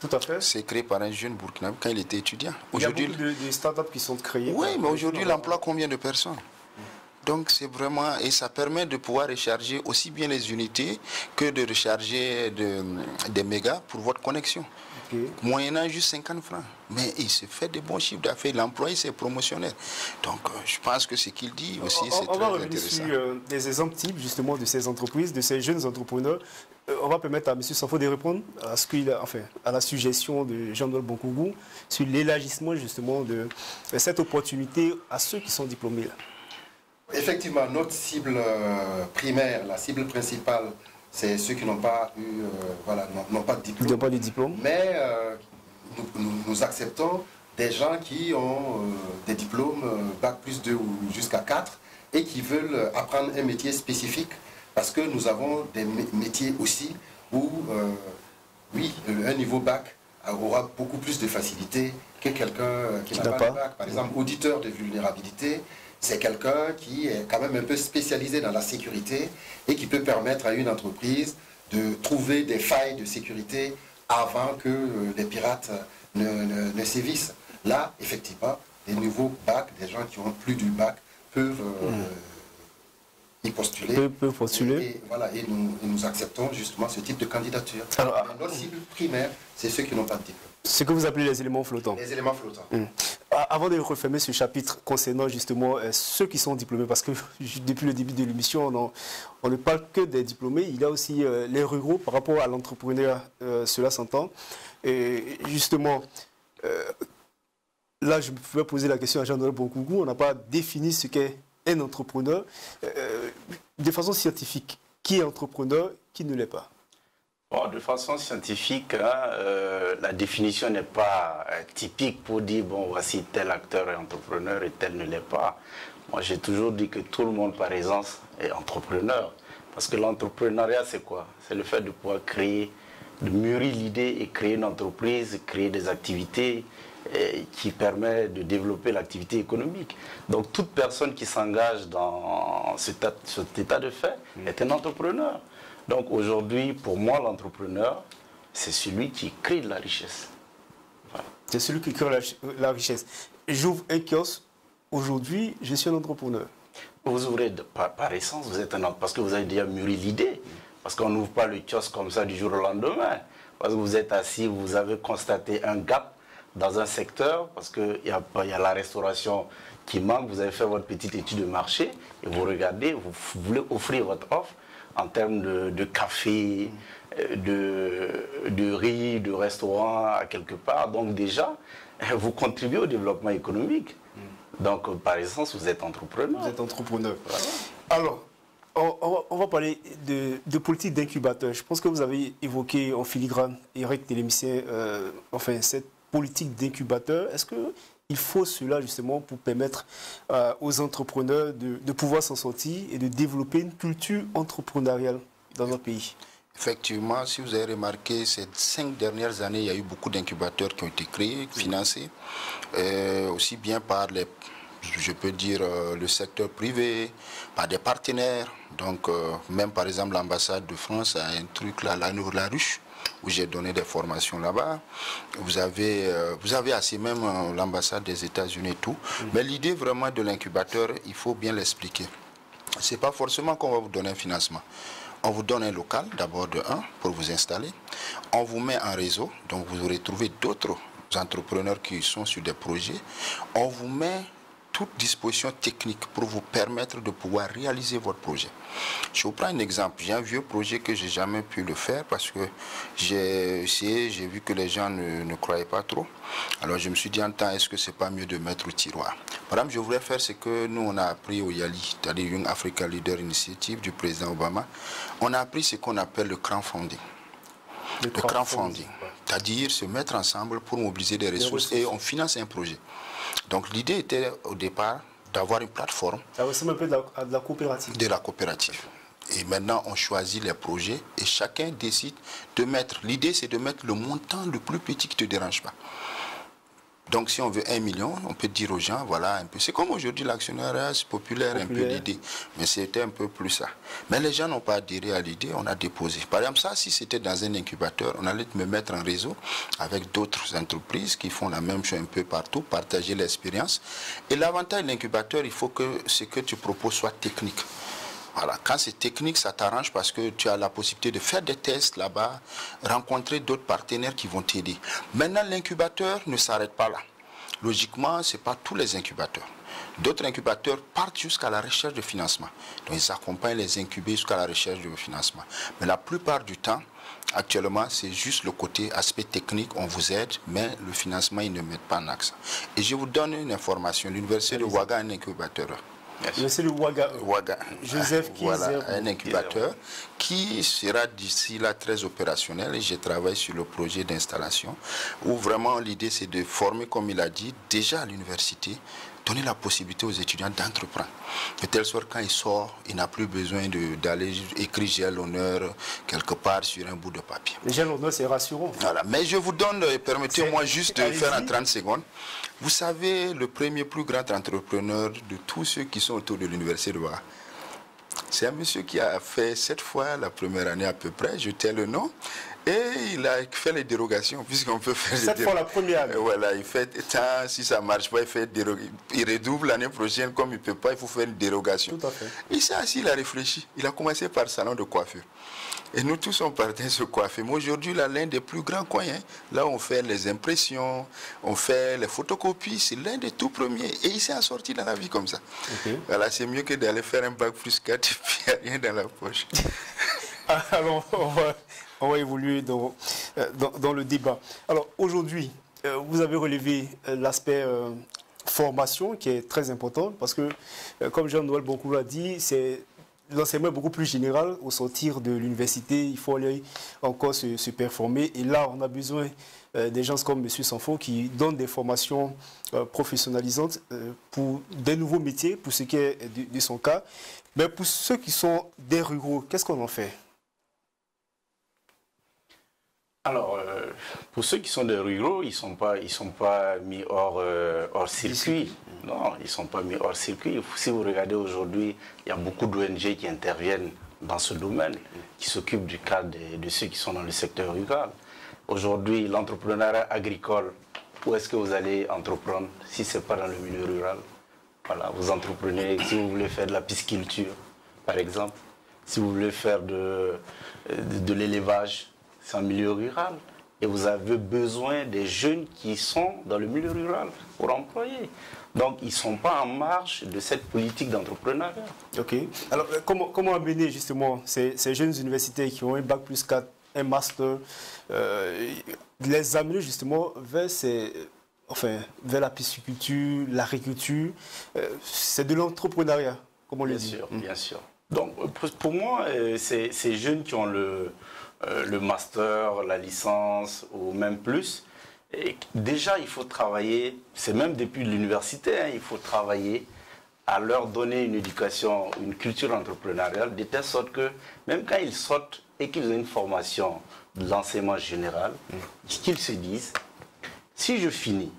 Tout à fait. C'est créé par un jeune Burkinabé quand il était étudiant. Il y a beaucoup de startups qui sont créées. Oui, mais aujourd'hui, l'emploi combien de personnes? Donc c'est vraiment, et ça permet de pouvoir recharger aussi bien les unités que de recharger des mégas pour votre connexion. Moyennant juste 50 francs. Mais il se fait de bons chiffres d'affaires. L'employé, c'est promotionnel. Donc, je pense que ce qu'il dit aussi, c'est très intéressant. On va revenir sur des exemples types, justement, de ces entreprises, de ces jeunes entrepreneurs. On va permettre à M. Sanfo de répondre à, à la suggestion de Jean-Noël Bonkougou sur l'élargissement, justement, de cette opportunité à ceux qui sont diplômés. Là. Effectivement, notre cible primaire, la cible principale, c'est ceux qui n'ont pas eu, n'ont pas de diplôme. Ils n'ont pas de diplôme. Mais nous acceptons des gens qui ont des diplômes Bac plus 2 ou jusqu'à 4 et qui veulent apprendre un métier spécifique parce que nous avons des métiers aussi où, oui, un niveau Bac aura beaucoup plus de facilité que quelqu'un qui n'a pas de Bac. Par exemple, auditeur de vulnérabilité, c'est quelqu'un qui est quand même un peu spécialisé dans la sécurité et qui peut permettre à une entreprise de trouver des failles de sécurité avant que les pirates ne sévissent. Là, effectivement, les nouveaux bacs, des gens qui ont plus du bac, peuvent y postuler. Peuvent postuler. Et nous acceptons justement ce type de candidature. Alors, notre cible primaire, c'est ceux qui n'ont pas de diplôme. Ce que vous appelez les éléments flottants. Les éléments flottants. Avant de refermer ce chapitre concernant justement ceux qui sont diplômés, parce que depuis le début de l'émission, on ne parle que des diplômés, il y a aussi les ruraux par rapport à l'entrepreneur, cela s'entend. Et justement, là je pouvais poser la question à Jean-Noël Bonkougou, on n'a pas défini ce qu'est un entrepreneur de façon scientifique. Qui est entrepreneur, qui ne l'est pas? Bon, de façon scientifique, la définition n'est pas typique pour dire, bon, voici tel acteur est entrepreneur et tel ne l'est pas. Moi, j'ai toujours dit que tout le monde, par essence, est entrepreneur. Parce que l'entrepreneuriat, c'est quoi? C'est le fait de pouvoir créer, de mûrir l'idée et créer une entreprise, créer des activités qui permettent de développer l'activité économique. Donc, toute personne qui s'engage dans cet état de fait est un entrepreneur. Donc aujourd'hui, pour moi, l'entrepreneur, c'est celui qui crée de la richesse. Voilà. C'est celui qui crée la richesse. J'ouvre un kiosque, aujourd'hui, je suis un entrepreneur. Vous ouvrez, par essence, vous êtes un entrepreneur, parce que vous avez déjà mûri l'idée. Parce qu'on n'ouvre pas le kiosque comme ça du jour au lendemain. Parce que vous êtes assis, vous avez constaté un gap dans un secteur, parce qu'il y a la restauration qui manque, vous avez fait votre petite étude de marché, et vous regardez, vous voulez offrir votre offre, en termes de café, de riz, de restaurant à quelque part. Donc déjà, vous contribuez au développement économique. Donc par essence, vous êtes entrepreneur. Vous êtes entrepreneur. Voilà. Alors, on va parler de politique d'incubateur. Je pense que vous avez évoqué en filigrane, Eric Télémicien, cette politique d'incubateur. Est-ce qu'il faut cela justement pour permettre aux entrepreneurs de pouvoir s'en sortir et de développer une culture entrepreneuriale dans notre pays? Effectivement, si vous avez remarqué, ces 5 dernières années, il y a eu beaucoup d'incubateurs qui ont été créés, financés, aussi bien par je peux dire, le secteur privé, par des partenaires. Donc, même par exemple, l'ambassade de France a un truc là, la ruche, où j'ai donné des formations là-bas. Vous avez assez même l'ambassade des États-Unis et tout. Mais l'idée vraiment de l'incubateur, il faut bien l'expliquer. Ce n'est pas forcément qu'on va vous donner un financement. On vous donne un local, d'abord de 1, pour vous installer. On vous met en réseau, donc vous aurez trouvé d'autres entrepreneurs qui sont sur des projets. On vous met toute disposition technique pour vous permettre de pouvoir réaliser votre projet. Je vous prends un exemple. J'ai un vieux projet que je n'ai jamais pu le faire parce que j'ai essayé, j'ai vu que les gens ne croyaient pas trop. Alors je me suis dit en temps, est-ce que ce n'est pas mieux de mettre au tiroir? Par exemple, je voulais faire ce que nous on a appris au YALI, c'est-à-dire Young Africa Leader Initiative du président Obama. On a appris ce qu'on appelle le crowdfunding. Le crowdfunding, c'est-à-dire se mettre ensemble pour mobiliser des ressources et on finance un projet. Donc l'idée était au départ d'avoir une plateforme. Ça ressemble un peu de la coopérative. De la coopérative. Et maintenant on choisit les projets et chacun décide de mettre. L'idée c'est de mettre le montant le plus petit qui ne te dérange pas. Donc si on veut 1 million, on peut dire aux gens, voilà un peu. C'est comme aujourd'hui l'actionnariat populaire, un peu l'idée. Mais c'était un peu plus ça. Mais les gens n'ont pas adhéré à l'idée, on a déposé. Par exemple, ça, si c'était dans un incubateur, on allait me mettre en réseau avec d'autres entreprises qui font la même chose un peu partout, partager l'expérience. Et l'avantage de l'incubateur, il faut que ce que tu proposes soit technique. Voilà. Quand c'est technique, ça t'arrange parce que tu as la possibilité de faire des tests là-bas, rencontrer d'autres partenaires qui vont t'aider. Maintenant, l'incubateur ne s'arrête pas là. Logiquement, ce n'est pas tous les incubateurs. D'autres incubateurs partent jusqu'à la recherche de financement. Donc, ils accompagnent les incubés jusqu'à la recherche de financement. Mais la plupart du temps, actuellement, c'est juste le côté aspect technique, on vous aide, mais le financement, ils ne mettent pas en accent. Et je vous donne une information. L'Université de Ouaga a un incubateur. C'est le Ouaga. Joseph Kizerbo. Voilà, un incubateur qui sera d'ici là très opérationnel. Et je travaille sur le projet d'installation où vraiment l'idée c'est de former, comme il a dit, déjà à l'université, donner la possibilité aux étudiants d'entreprendre. De telle sorte quand il sort, il n'a plus besoin d'aller écrire j'ai l'honneur quelque part sur un bout de papier. J'ai l'honneur, c'est rassurant. Voilà. Mais je vous donne, permettez-moi juste de faire en 30 secondes. Vous savez, le premier plus grand entrepreneur de tous ceux qui sont autour de l'université de Ouaga, c'est un monsieur qui a fait 7 fois la première année à peu près, je tais le nom, et il a fait les dérogations, puisqu'on peut faire... 7 fois la première année. Voilà, il fait, si ça ne marche pas, il redouble l'année prochaine, comme il ne peut pas, il faut faire une dérogation. Tout à fait. Il s'est assis, il a réfléchi, il a commencé par le salon de coiffure. Et nous tous on partait se coiffer. Mais aujourd'hui, l'un des plus grands coins, hein, là on fait les impressions, on fait les photocopies, c'est l'un des tout premiers. Et il s'est sorti dans la vie comme ça. Okay. Voilà, c'est mieux que d'aller faire un bac plus 4 et puis il n'y a rien dans la poche. Alors, on va évoluer dans le débat. Alors, aujourd'hui, vous avez relevé l'aspect formation qui est très important parce que, comme Jean-Noël Boncourt l'a dit, c'est... L'enseignement est beaucoup plus général. Au sortir de l'université, il faut aller encore se performer. Et là, on a besoin des gens comme M. Sanfo qui donnent des formations professionnalisantes pour des nouveaux métiers, pour ce qui est de son cas. Mais pour ceux qui sont des ruraux, qu'est-ce qu'on en fait? Alors, pour ceux qui sont des ruraux, ils sont pas mis hors circuit. Non, ils ne sont pas mis hors circuit. Si vous regardez aujourd'hui, il y a beaucoup d'ONG qui interviennent dans ce domaine, qui s'occupent du cas de ceux qui sont dans le secteur rural. Aujourd'hui, l'entrepreneuriat agricole, où est-ce que vous allez entreprendre si ce n'est pas dans le milieu rural? Voilà, vous entreprenez, si vous voulez faire de la pisciculture, par exemple, si vous voulez faire de l'élevage, c'est un milieu rural. Et vous avez besoin des jeunes qui sont dans le milieu rural pour employer. Donc, ils ne sont pas en marge de cette politique d'entrepreneuriat. OK. Alors, comment amener justement ces jeunes universitaires qui ont un bac plus 4, un master, les amener justement vers vers la pisciculture, l'agriculture? C'est de l'entrepreneuriat, comme on le dit. Bien sûr. Donc, pour moi, ces jeunes qui ont le master, la licence ou même plus, et déjà il faut travailler, c'est même depuis l'université, hein, il faut travailler à leur donner une éducation, une culture entrepreneuriale, de telle sorte que même quand ils sortent et qu'ils ont une formation de l'enseignement général, qu'ils se disent, si je finis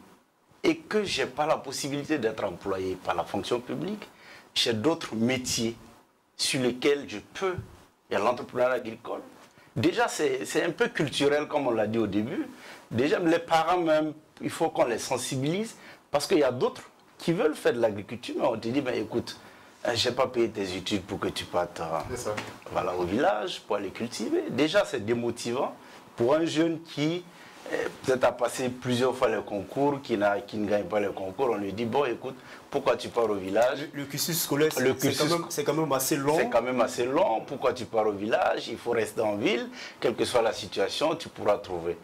et que je n'ai pas la possibilité d'être employé par la fonction publique, j'ai d'autres métiers sur lesquels je peux, il y a l'entrepreneuriat agricole. Déjà, c'est un peu culturel, comme on l'a dit au début. Déjà, les parents même, il faut qu'on les sensibilise, parce qu'il y a d'autres qui veulent faire de l'agriculture, mais on te dit, ben, écoute, je n'ai pas payé tes études pour que tu partes voilà, au village, pour aller cultiver. Déjà, c'est démotivant pour un jeune qui peut-être a passé plusieurs fois le concours, qui ne gagne pas le concours. On lui dit, bon, écoute, pourquoi tu pars au village? Le cursus scolaire, c'est quand même assez long. C'est quand même assez long. Pourquoi tu pars au village? Il faut rester en ville. Quelle que soit la situation, tu pourras trouver.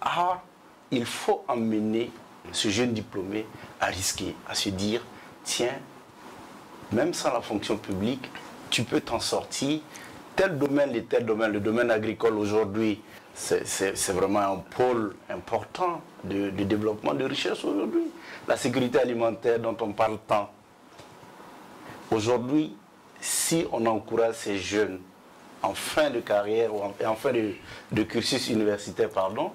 Ah, il faut emmener ce jeune diplômé à risquer, à se dire, tiens, même sans la fonction publique, tu peux t'en sortir. Tel domaine et tel domaine, le domaine agricole aujourd'hui, c'est vraiment un pôle important de développement de richesse aujourd'hui. La sécurité alimentaire dont on parle tant. Aujourd'hui, si on encourage ces jeunes en fin de carrière ou en fin de cursus universitaire, pardon,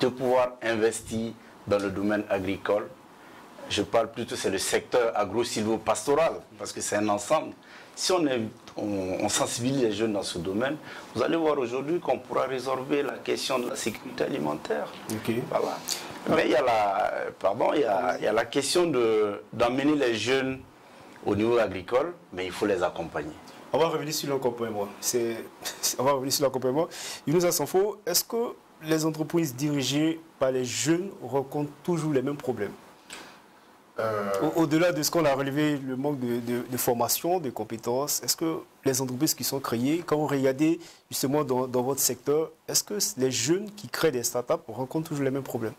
de pouvoir investir dans le domaine agricole. Je parle plutôt, c'est le secteur agro-silvo-pastoral, parce que c'est un ensemble. Si on sensibilise les jeunes dans ce domaine, vous allez voir aujourd'hui qu'on pourra résorber la question de la sécurité alimentaire. Okay. Voilà. Mais il y a la question d'emmener les jeunes au niveau agricole, mais il faut les accompagner. On va revenir sur l'accompagnement. On va revenir sur l'accompagnement. Younousa Sanfo, est-ce que les entreprises dirigées par les jeunes rencontrent toujours les mêmes problèmes? Au-delà de ce qu'on a relevé, le manque de formation, de compétences, est-ce que les entreprises qui sont créées, quand vous regardez justement dans votre secteur, est-ce que les jeunes qui créent des startups rencontrent toujours les mêmes problèmes?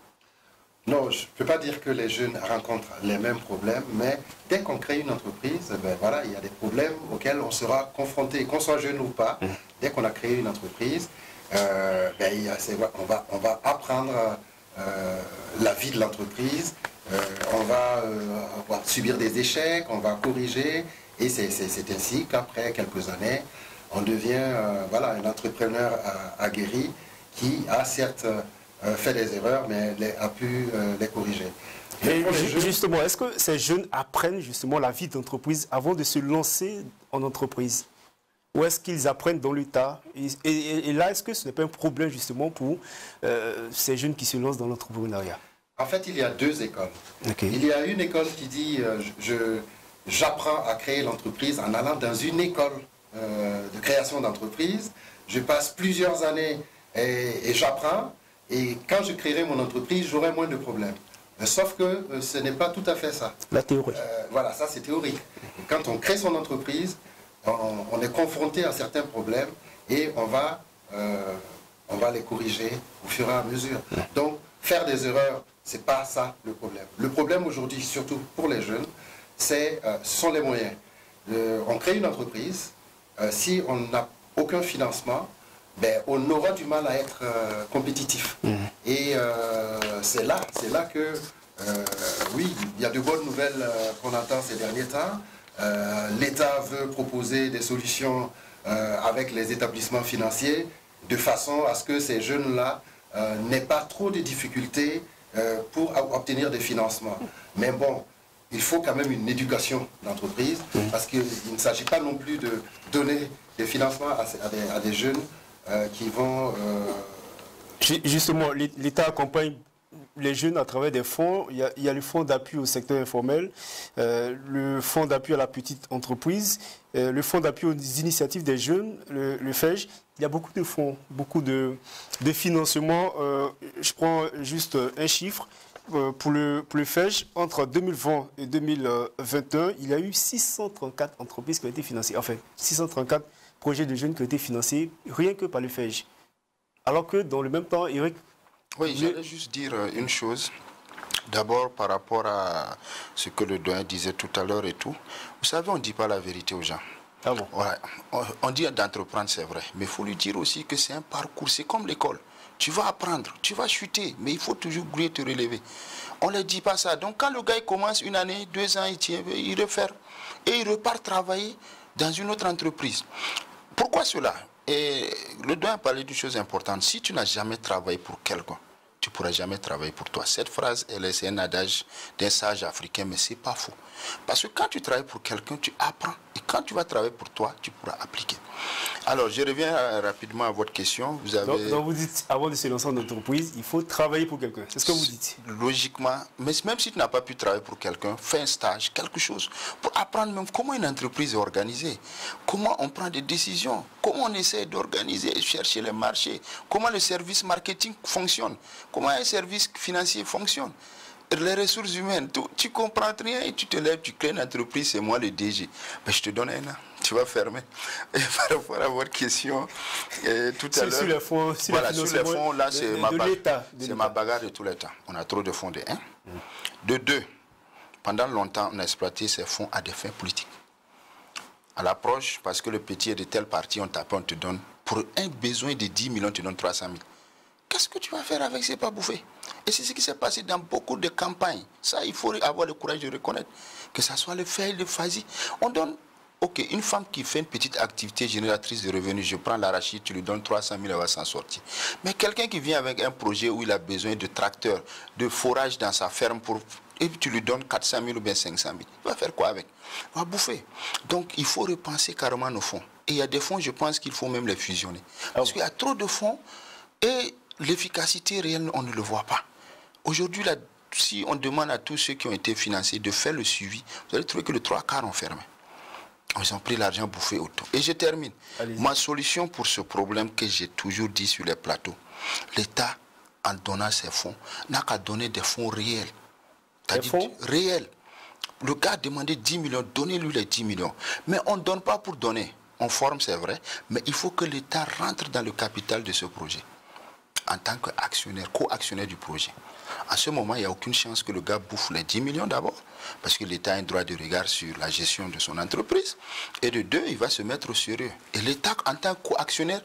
Non, je ne peux pas dire que les jeunes rencontrent les mêmes problèmes, mais dès qu'on crée une entreprise, ben voilà, il y a des problèmes auxquels on sera confronté, qu'on soit jeune ou pas. Dès qu'on a créé une entreprise, on va apprendre la vie de l'entreprise, on va subir des échecs, on va corriger, et c'est ainsi qu'après quelques années, on devient un entrepreneur aguerri qui a certes fait des erreurs, mais a pu les corriger. Et justement, est-ce que ces jeunes apprennent justement la vie d'entreprise avant de se lancer en entreprise? Ou est-ce qu'ils apprennent dans le tas? Et là, est-ce que ce n'est pas un problème justement pour ces jeunes qui se lancent dans l'entrepreneuriat? En fait, il y a deux écoles. Okay. Il y a une école qui dit j'apprends à créer l'entreprise en allant dans une école de création d'entreprise. Je passe plusieurs années et j'apprends. Et quand je créerai mon entreprise, j'aurai moins de problèmes. Sauf que ce n'est pas tout à fait ça. La théorie. Voilà, ça c'est théorique. Et quand on crée son entreprise, on est confronté à certains problèmes et on va les corriger au fur et à mesure. Donc, faire des erreurs, ce n'est pas ça le problème. Le problème aujourd'hui, surtout pour les jeunes, ce sont les moyens. On crée une entreprise, si on n'a aucun financement, ben, on aura du mal à être compétitif. Et c'est là que, oui, il y a de bonnes nouvelles qu'on entend ces derniers temps. L'État veut proposer des solutions avec les établissements financiers de façon à ce que ces jeunes-là n'aient pas trop de difficultés pour obtenir des financements. Mais bon, il faut quand même une éducation d'entreprise parce qu'il ne s'agit pas non plus de donner des financements à des jeunes qui vont... Justement, l'État accompagne les jeunes à travers des fonds. Il y a le fonds d'appui au secteur informel, le fonds d'appui à la petite entreprise, le fonds d'appui aux initiatives des jeunes, le FEJ. Il y a beaucoup de fonds, beaucoup de financements. Je prends juste un chiffre. Pour le FEJ, entre 2020 et 2021, il y a eu 634 entreprises qui ont été financées. Enfin, 634 projets de jeunes qui ont été financés rien que par le FEJ. Alors que dans le même temps, Eric... Oui, j'allais juste dire une chose. D'abord, par rapport à ce que le doyen disait tout à l'heure et tout. Vous savez, on ne dit pas la vérité aux gens. Ah bon? Ouais. On dit d'entreprendre, c'est vrai. Mais il faut lui dire aussi que c'est un parcours. C'est comme l'école. Tu vas apprendre, tu vas chuter, mais il faut toujours briller, te relever. On ne leur dit pas ça. Donc quand le gars il commence une année, 2 ans, il referme. Et il repart travailler dans une autre entreprise. Pourquoi cela? Et le doyen a parlé d'une chose importante. Si tu n'as jamais travaillé pour quelqu'un, tu ne pourras jamais travailler pour toi. Cette phrase, c'est un adage d'un sage africain, mais ce n'est pas faux. Parce que quand tu travailles pour quelqu'un, tu apprends. Et quand tu vas travailler pour toi, tu pourras appliquer. Alors, je reviens rapidement à votre question. Vous avez... donc vous dites, avant de se lancer en entreprise, il faut travailler pour quelqu'un. C'est ce que vous dites? Logiquement, mais même si tu n'as pas pu travailler pour quelqu'un, fais un stage, quelque chose, pour apprendre même comment une entreprise est organisée, comment on prend des décisions, comment on essaie d'organiser et chercher les marchés, comment le service marketing fonctionne, comment un service financier fonctionne. Les ressources humaines, tu comprends rien et tu te lèves, tu crées une entreprise, c'est moi le DG. Ben, je te donne un an, tu vas fermer. Et par rapport à votre question, tout à l'heure... Sur les fonds, voilà, sur les fonds, là, c'est ma bagarre de tous les temps. On a trop de fonds de 1. De 2, pendant longtemps, on a exploité ces fonds à des fins politiques. À l'approche, parce que le petit est de tel parti, on t'appelle, on te donne. Pour un besoin de 10 millions, on te donne 300 000. Qu'est-ce que tu vas faire avec ces pas bouffés? Et c'est ce qui s'est passé dans beaucoup de campagnes. Ça, il faut avoir le courage de reconnaître. Que ce soit le FEJ, le FASI. On donne Ok, une femme qui fait une petite activité génératrice de revenus, je prends l'arachide, tu lui donnes 300 000, elle va s'en sortir. Mais quelqu'un qui vient avec un projet où il a besoin de tracteurs, de forage dans sa ferme, et puis tu lui donnes 400 000 ou bien 500 000, il va faire quoi avec? Il va bouffer. Donc il faut repenser carrément nos fonds. Et il y a des fonds, je pense qu'il faut même les fusionner. Parce qu'il y a trop de fonds et l'efficacité réelle, on ne le voit pas. Aujourd'hui, si on demande à tous ceux qui ont été financés de faire le suivi, vous allez trouver que le 3/4 ont fermé. Ils ont pris l'argent bouffé autour. Et je termine. Ma solution pour ce problème que j'ai toujours dit sur les plateaux, l'État, en donnant ses fonds, n'a qu'à donner des fonds réels. Des fonds réels. Le gars a demandé 10 millions, donnez-lui les 10 millions. Mais on ne donne pas pour donner. On forme, c'est vrai, mais il faut que l'État rentre dans le capital de ce projet en tant qu'actionnaire, co-actionnaire du projet. À ce moment, il n'y a aucune chance que le gars bouffe les 10 millions d'abord, parce que l'État a un droit de regard sur la gestion de son entreprise. Et de deux, il va se mettre au sérieux. Et l'État, en tant que co-actionnaire,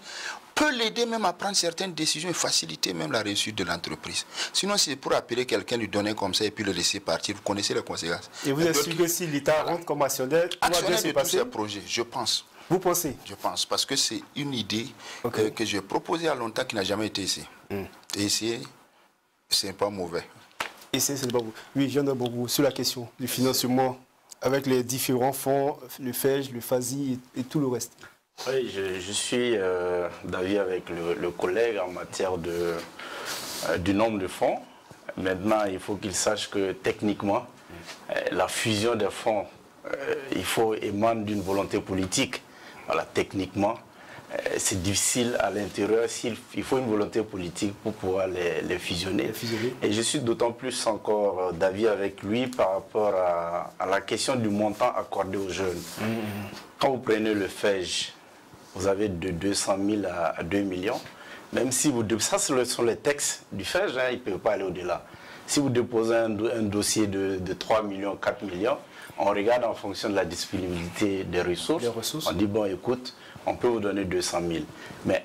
peut l'aider même à prendre certaines décisions et faciliter même la réussite de l'entreprise. Sinon, c'est pour appeler quelqu'un, lui donner comme ça et puis le laisser partir. Vous connaissez les conséquences. Et vous êtes sûr que si l'État rentre comme actionnaire, tout va bien se passer? Tous ces projets, je pense. Vous pensez? Je pense, parce que c'est une idée que j'ai proposée il y a longtemps qui n'a jamais été essayée. Et essayer, c'est pas mauvais. Essayer, c'est pas mauvais. Oui, j'en ai beaucoup sur la question du financement avec les différents fonds, le FEJ, le FASI et tout le reste. Oui, je suis d'avis avec le collègue en matière du nombre de fonds. Maintenant, il faut qu'il sache que techniquement, la fusion des fonds, il faut émane d'une volonté politique. Voilà, techniquement, c'est difficile à l'intérieur. Il faut une volonté politique pour pouvoir les fusionner. Et je suis d'autant plus encore d'avis avec lui par rapport à la question du montant accordé aux jeunes. Quand vous prenez le FEJ, vous avez de 200 000 à 2 millions. Même si vous... Ça, ce sont les textes du FEJ, hein, il ne peut pas aller au-delà. Si vous déposez un dossier de 3 millions, 4 millions, on regarde en fonction de la disponibilité des ressources. On dit, bon, écoute, on peut vous donner 200 000. Mais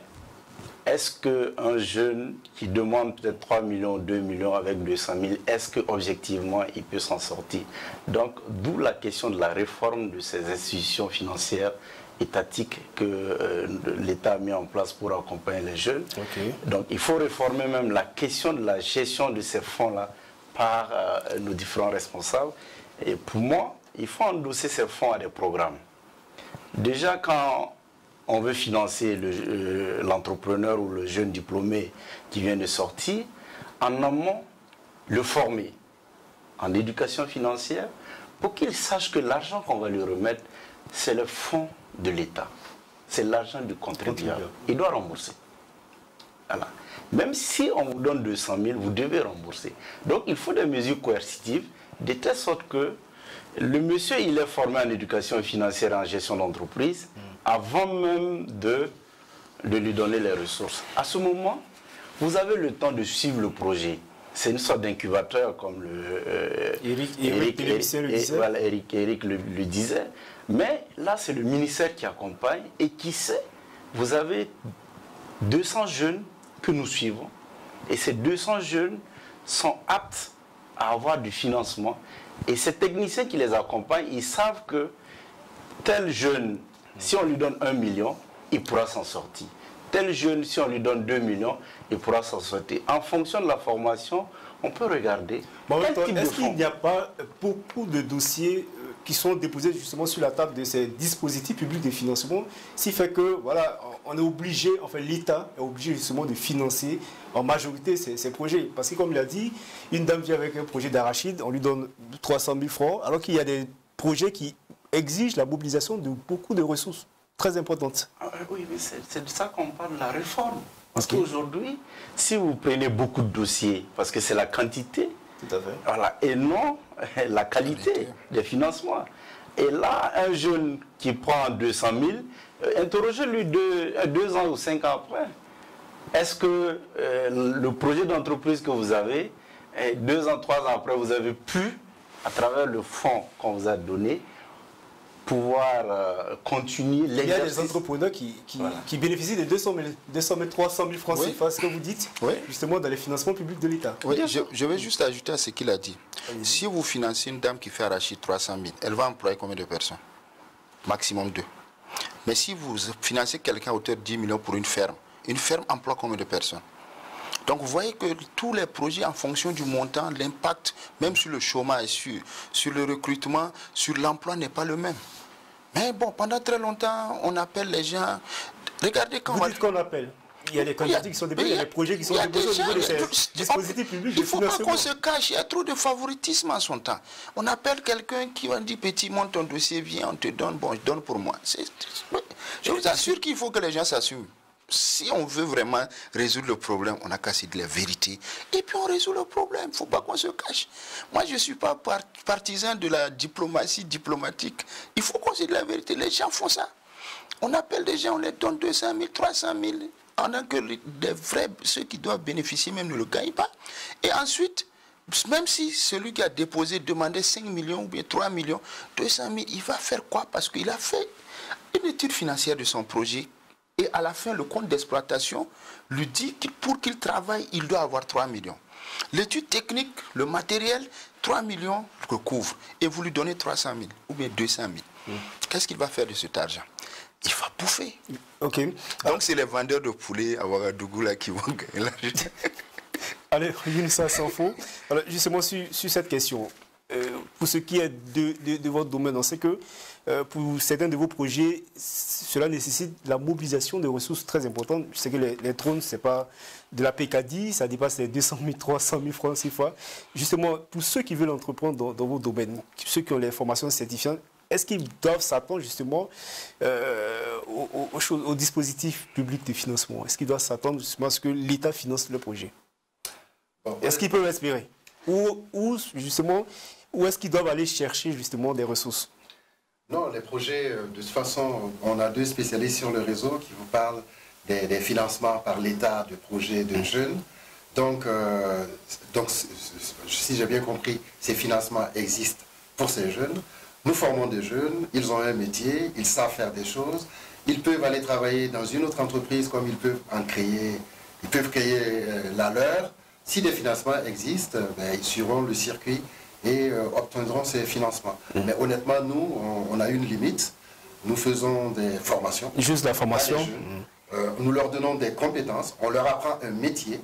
est-ce qu'un jeune qui demande peut-être 3 millions, 2 millions avec 200 000, est-ce qu'objectivement, il peut s'en sortir? Donc, d'où la question de la réforme de ces institutions financières étatiques que l'État a mis en place pour accompagner les jeunes. Donc, il faut réformer même la question de la gestion de ces fonds-là par nos différents responsables. Et pour moi, il faut endosser ces fonds à des programmes. Déjà, quand on veut financer l'entrepreneur ou le jeune diplômé qui vient de sortir, en amont, le former en éducation financière pour qu'il sache que l'argent qu'on va lui remettre, c'est le fonds de l'État. C'est l'argent du contribuable. Il doit rembourser. Voilà. Même si on vous donne 200 000, vous devez rembourser. Donc, il faut des mesures coercitives de telle sorte que le monsieur, il est formé en éducation financière et en gestion d'entreprise avant même de lui donner les ressources. À ce moment, vous avez le temps de suivre le projet. C'est une sorte d'incubateur, comme Eric le disait. Mais là, c'est le ministère qui accompagne et qui sait, vous avez 200 jeunes que nous suivons. Et ces 200 jeunes sont aptes à avoir du financement. Et ces techniciens qui les accompagnent, ils savent que tel jeune, si on lui donne 1 million, il pourra s'en sortir. Tel jeune, si on lui donne 2 millions, il pourra s'en sortir. En fonction de la formation, on peut regarder. Est-ce qu'il n'y a pas beaucoup de dossiers qui sont déposés justement sur la table de ces dispositifs publics de financement, ce qui fait que voilà, on est obligé, enfin l'État est obligé justement de financer en majorité ces projets. Parce que comme il a dit, une dame vient avec un projet d'arachide, on lui donne 300 000 francs, alors qu'il y a des projets qui exigent la mobilisation de beaucoup de ressources très importantes. Oui, mais c'est de ça qu'on parle de la réforme. Parce qu'aujourd'hui, si vous prenez beaucoup de dossiers, parce que c'est la quantité, tout à fait. Voilà, et non la qualité des financements. Et là, un jeune qui prend 200 000, interrogez-lui 2 ans ou 5 ans après. Est-ce que le projet d'entreprise que vous avez, 2 ans, 3 ans après, vous avez pu, à travers le fonds qu'on vous a donné, pouvoir continuer l'exercice? Il y a des entrepreneurs qui bénéficient de 200 000, 300 000 francs CFA, ce que vous dites, justement dans les financements publics de l'État. Oui, je vais juste ajouter à ce qu'il a dit. Si vous financez une dame qui fait arachide 300 000, elle va employer combien de personnes? maximum 2. Mais si vous financez quelqu'un à hauteur de 10 millions pour une ferme emploie combien de personnes? Donc vous voyez que tous les projets en fonction du montant, l'impact, même sur le chômage, sur le recrutement, sur l'emploi n'est pas le même. Mais bon, pendant très longtemps, on appelle les gens. Regardez quand vous dites qu'on appelle. Il y a des candidatures qui sont déposés, il y a des projets qui sont déposés au niveau de ces dispositifs publics. Il ne faut pas qu'on se cache, il y a trop de favoritisme en son temps. On appelle quelqu'un qui va dire, petit, monte ton dossier, viens, on te donne, bon, je donne pour moi. Je vous assure qu'il faut que les gens s'assument. Si on veut vraiment résoudre le problème, on n'a qu'à se dire la vérité. Et puis on résout le problème. Il ne faut pas qu'on se cache. Moi, je ne suis pas partisan de la diplomatie diplomatique. Il faut qu'on se dise la vérité. Les gens font ça. On appelle des gens, on les donne 200 000, 300 000. Pendant que les vrais, ceux qui doivent bénéficier même ne le gagnent pas. Et ensuite, même si celui qui a déposé demandait 5 millions ou bien 3 millions, 200 000, il va faire quoi? Parce qu'il a fait une étude financière de son projet. Et à la fin, le compte d'exploitation lui dit que pour qu'il travaille, il doit avoir 3 millions. L'étude technique, le matériel, 3 millions le couvre. Et vous lui donnez 300 000 ou bien 200 000. Qu'est-ce qu'il va faire de cet argent? Il va bouffer. Ok. Donc c'est les vendeurs de poulet à Ouagadougou là qui vont gagner l'argent. Allez, ça s'en fout. Alors, justement, sur cette question, pour ce qui est de votre domaine, on sait que pour certains de vos projets, cela nécessite la mobilisation de ressources très importantes. Je sais que les drones, ce n'est pas de la pécadille, ça dépasse les 200 000, 300 000 francs 6 fois. Justement, pour ceux qui veulent entreprendre dans vos domaines, ceux qui ont les formations certifiantes, est-ce qu'ils doivent s'attendre justement aux dispositifs publics de financement? Est-ce qu'ils doivent s'attendre justement à ce que l'État finance le projet? Est-ce qu'ils peuvent espérer? Ou justement, où est-ce qu'ils doivent aller chercher justement des ressources? Non, les projets, de toute façon, on a 2 spécialistes sur le réseau qui vous parlent des financements par l'État de projets de jeunes. Donc, si j'ai bien compris, ces financements existent pour ces jeunes. Nous formons des jeunes, ils ont un métier, ils savent faire des choses, ils peuvent aller travailler dans une autre entreprise comme ils peuvent créer la leur. Si des financements existent, ils suivront le circuit et obtiendront ces financements. Mais honnêtement, nous, on a une limite. Nous faisons des formations. Juste la formation. Nous leur donnons des compétences, on leur apprend un métier.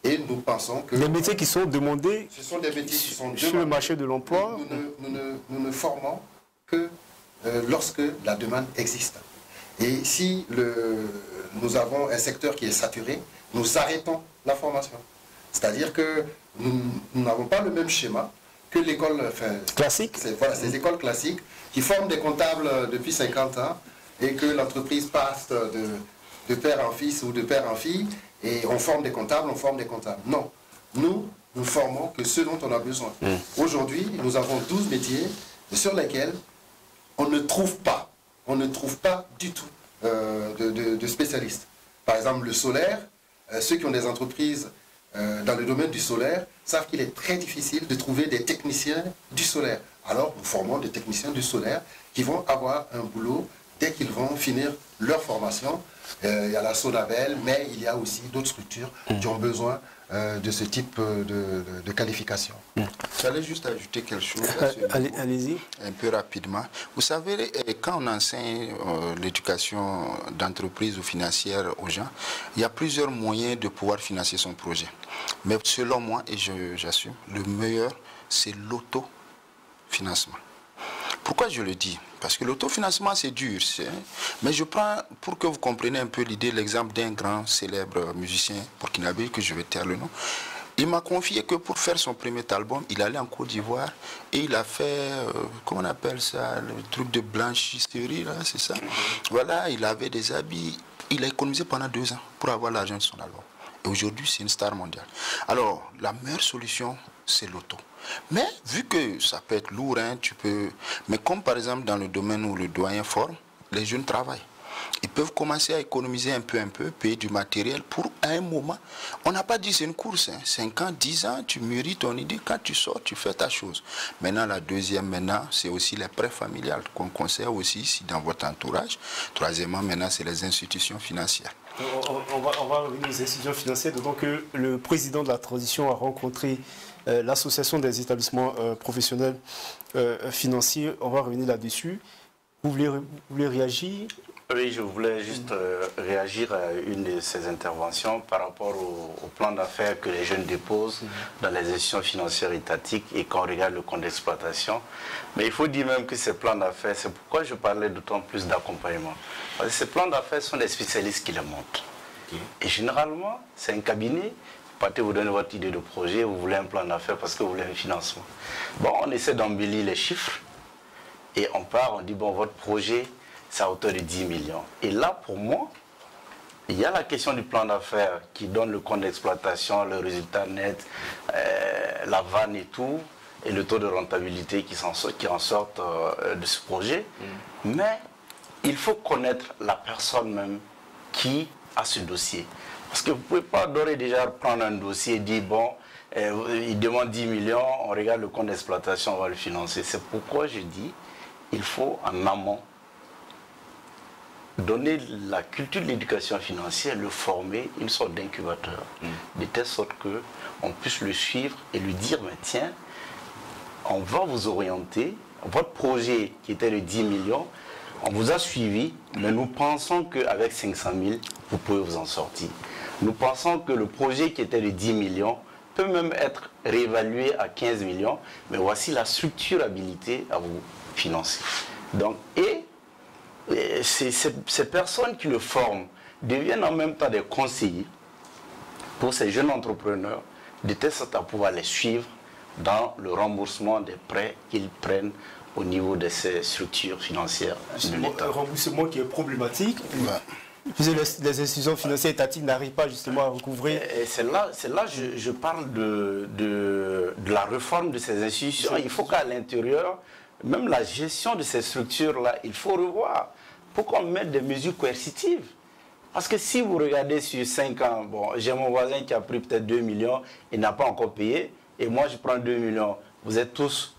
Et nous pensons que... Les métiers qui sont demandés ce sont des métiers qui sont sur le marché de l'emploi. Nous ne formons que lorsque la demande existe. Et si nous avons un secteur qui est saturé, nous arrêtons la formation. C'est-à-dire que nous n'avons pas le même schéma que l'école classique. Voilà, ces écoles classiques qui forment des comptables depuis 50 ans et que l'entreprise passe de père en fils ou de père en fille. Et on forme des comptables, on forme des comptables. Non, nous formons que ce dont on a besoin. Aujourd'hui, nous avons 12 métiers sur lesquels on ne trouve pas du tout de spécialistes. Par exemple, le solaire, ceux qui ont des entreprises dans le domaine du solaire savent qu'il est très difficile de trouver des techniciens du solaire. Alors, nous formons des techniciens du solaire qui vont avoir un boulot dès qu'ils vont finir leur formation. Il y a la Sonabel, mais il y a aussi d'autres structures qui ont besoin de ce type de qualification. J'allais juste ajouter quelque chose. Allez-y. Un peu rapidement. Vous savez, quand on enseigne l'éducation d'entreprise ou financière aux gens, il y a plusieurs moyens de pouvoir financer son projet. Mais selon moi, et j'assume, le meilleur, c'est l'autofinancement. Pourquoi je le dis? Parce que l'autofinancement, c'est dur. Mais je prends, pour que vous compreniez un peu l'idée, l'exemple d'un grand célèbre musicien burkinabé, que je vais taire le nom. Il m'a confié que pour faire son premier album, il allait en Côte d'Ivoire et il a fait, comment on appelle ça, le truc de blanchisserie, là, c'est ça? Voilà, il avait des habits. Il a économisé pendant 2 ans pour avoir l'argent de son album. Et aujourd'hui, c'est une star mondiale. Alors, la meilleure solution, c'est l'auto. Mais vu que ça peut être lourd, hein, mais comme par exemple dans le domaine où le doyen forme, les jeunes travaillent. Ils peuvent commencer à économiser un peu, payer du matériel pour un moment. On n'a pas dit c'est une course, hein. 5 ans, 10 ans, tu mûris ton idée, quand tu sors, tu fais ta chose. Maintenant, la deuxième, c'est aussi les prêts familiales qu'on conseille aussi si dans votre entourage. Troisièmement, maintenant, c'est les institutions financières. On va revenir aux institutions financières, d'autant que le président de la transition a rencontré l'association des établissements professionnels financiers. On va revenir là-dessus. Vous voulez réagir? Oui, je voulais juste réagir à une de ces interventions par rapport au plan d'affaires que les jeunes déposent dans les institutions financières étatiques et quand on regarde le compte d'exploitation. Mais il faut dire même que ces plans d'affaires, c'est pourquoi je parlais d'autant plus d'accompagnement. Parce que ces plans d'affaires sont des spécialistes qui les montent. Et généralement, c'est un cabinet. Partez, vous donnez votre idée de projet, vous voulez un plan d'affaires parce que vous voulez un financement. Bon, on essaie d'embellir les chiffres et on part, on dit, bon, votre projet, c'est à hauteur de 10 millions. Et là, pour moi, il y a la question du plan d'affaires qui donne le compte d'exploitation, le résultat net, la vanne et tout, et le taux de rentabilité qui en sortent de ce projet. Mais il faut connaître la personne même qui a ce dossier. Parce que vous ne pouvez pas d'ores et déjà prendre un dossier et dire, bon, il demande 10 millions, on regarde le compte d'exploitation, on va le financer. C'est pourquoi je dis, il faut en amont donner la culture de l'éducation financière, le former, une sorte d'incubateur, de telle sorte qu'on puisse le suivre et lui dire, mais tiens, on va vous orienter, votre projet qui était de 10 millions, on vous a suivi, mais nous pensons qu'avec 500 000, vous pouvez vous en sortir. Nous pensons que le projet qui était de 10 millions peut même être réévalué à 15 millions, mais voici la structurabilité à vous financer. Donc, ces personnes qui le forment deviennent en même temps des conseillers pour ces jeunes entrepreneurs, de telle sorte à pouvoir les suivre dans le remboursement des prêts qu'ils prennent au niveau de ces structures financières de l'État. Un remboursement qui est problématique. Les institutions financières étatiques n'arrivent pas justement à recouvrir. C'est là je parle de la réforme de ces institutions. Il faut qu'à l'intérieur, même la gestion de ces structures-là, il faut revoir. Pourquoi mettre des mesures coercitives? Parce que si vous regardez sur 5 ans, bon, j'ai mon voisin qui a pris peut-être 2 millions et n'a pas encore payé, et moi je prends 2 millions. Vous êtes tous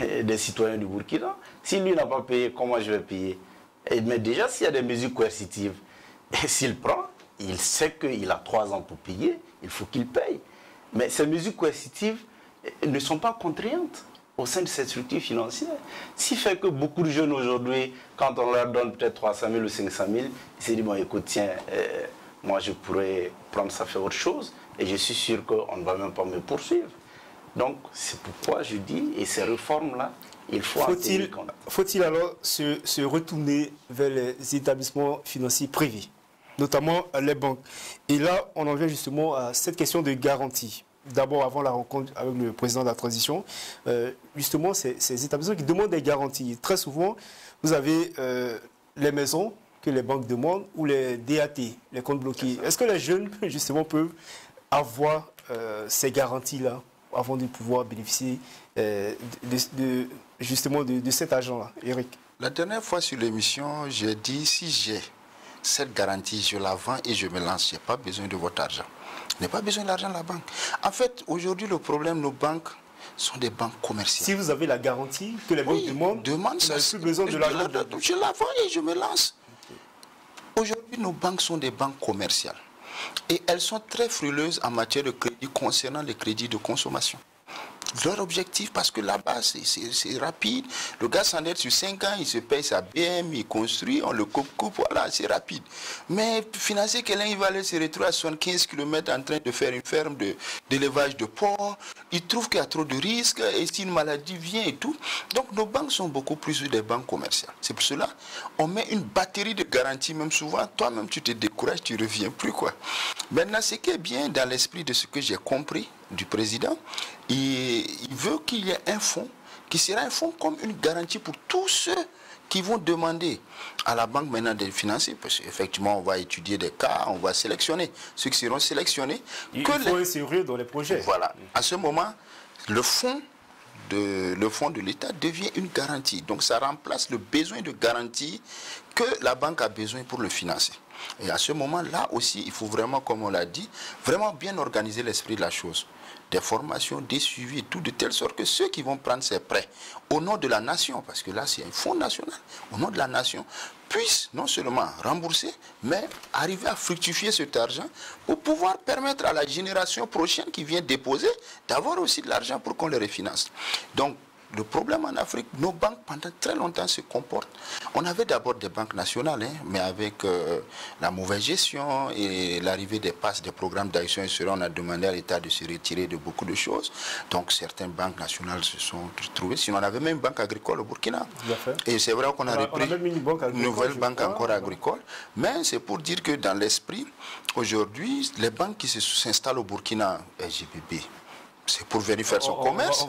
des citoyens du Burkina. Si lui n'a pas payé, comment je vais payer? Mais déjà, s'il y a des mesures coercitives, et s'il prend, il sait qu'il a 3 ans pour payer, il faut qu'il paye. Mais ces mesures coercitives ne sont pas contraignantes au sein de cette structure financière. Ce qui fait que beaucoup de jeunes aujourd'hui, quand on leur donne peut-être 300 000 ou 500 000, ils se disent, bon écoute, tiens, moi je pourrais prendre ça, faire autre chose, et je suis sûr qu'on ne va même pas me poursuivre. Donc c'est pourquoi je dis, et ces réformes-là, il faut en tenir compte. Faut-il alors se retourner vers les établissements financiers privés, notamment les banques? Et là, on en vient justement à cette question de garantie. D'abord, avant la rencontre avec le président de la transition, justement, ces établissements qui demandent des garanties. Très souvent, vous avez les maisons que les banques demandent ou les DAT, les comptes bloqués. Est-ce que les jeunes, justement, peuvent avoir ces garanties-là avant de pouvoir bénéficier justement de cet argent-là, Eric? La dernière fois sur l'émission, j'ai dit, si j'ai cette garantie, je la vends et je me lance. Je n'ai pas besoin de votre argent. Je n'ai pas besoin de l'argent de la banque. En fait, aujourd'hui, le problème, nos banques sont des banques commerciales. Si vous avez la garantie que les banques demandent, vous n'avez plus besoin de l'argent. Je la vends et je me lance. Aujourd'hui, nos banques sont des banques commerciales. Et elles sont très frileuses en matière de crédit concernant les crédits de consommation. Leur objectif, parce que là-bas, c'est rapide. Le gars s'en est sur 5 ans, il se paye sa BM, il construit, on le coupe, voilà, c'est rapide. Mais financer quelqu'un, il va aller se retrouver à 75 km en train de faire une ferme d'élevage de porc. Il trouve qu'il y a trop de risques, et si une maladie vient et tout. Donc nos banques sont beaucoup plus des banques commerciales. C'est pour cela on met une batterie de garanties, même souvent, toi-même tu te décourages, tu ne reviens plus, quoi. Maintenant, ce qui est bien dans l'esprit de ce que j'ai compris du président, il veut qu'il y ait un fonds qui sera un fonds comme une garantie pour tous ceux qui vont demander à la banque maintenant de financer, parce qu'effectivement on va étudier des cas, on va sélectionner ceux qui seront sélectionnés. Il faut être sérieux dans les projets. Voilà. À ce moment, le fonds de l'État devient une garantie. Donc ça remplace le besoin de garantie que la banque a besoin pour le financer. Et à ce moment-là aussi, il faut vraiment, comme on l'a dit, vraiment bien organiser l'esprit de la chose. Des formations, des suivis, tout de telle sorte que ceux qui vont prendre ces prêts au nom de la nation, parce que là c'est un fonds national, au nom de la nation, puissent non seulement rembourser, mais arriver à fructifier cet argent pour pouvoir permettre à la génération prochaine qui vient déposer d'avoir aussi de l'argent pour qu'on le refinance. Donc, Le problème en Afrique, nos banques pendant très longtemps se comportent. On avait d'abord des banques nationales, hein, mais avec la mauvaise gestion et l'arrivée des passes, des programmes d'action, on a demandé à l'État de se retirer de beaucoup de choses. Donc certaines banques nationales se sont retrouvées. Sinon, on avait même une banque agricole au Burkina. Et c'est vrai qu'on a repris une nouvelle banque encore agricole. Mais c'est pour dire que dans l'esprit, aujourd'hui, les banques qui s'installent au Burkina, SGBB, c'est pour venir faire son commerce.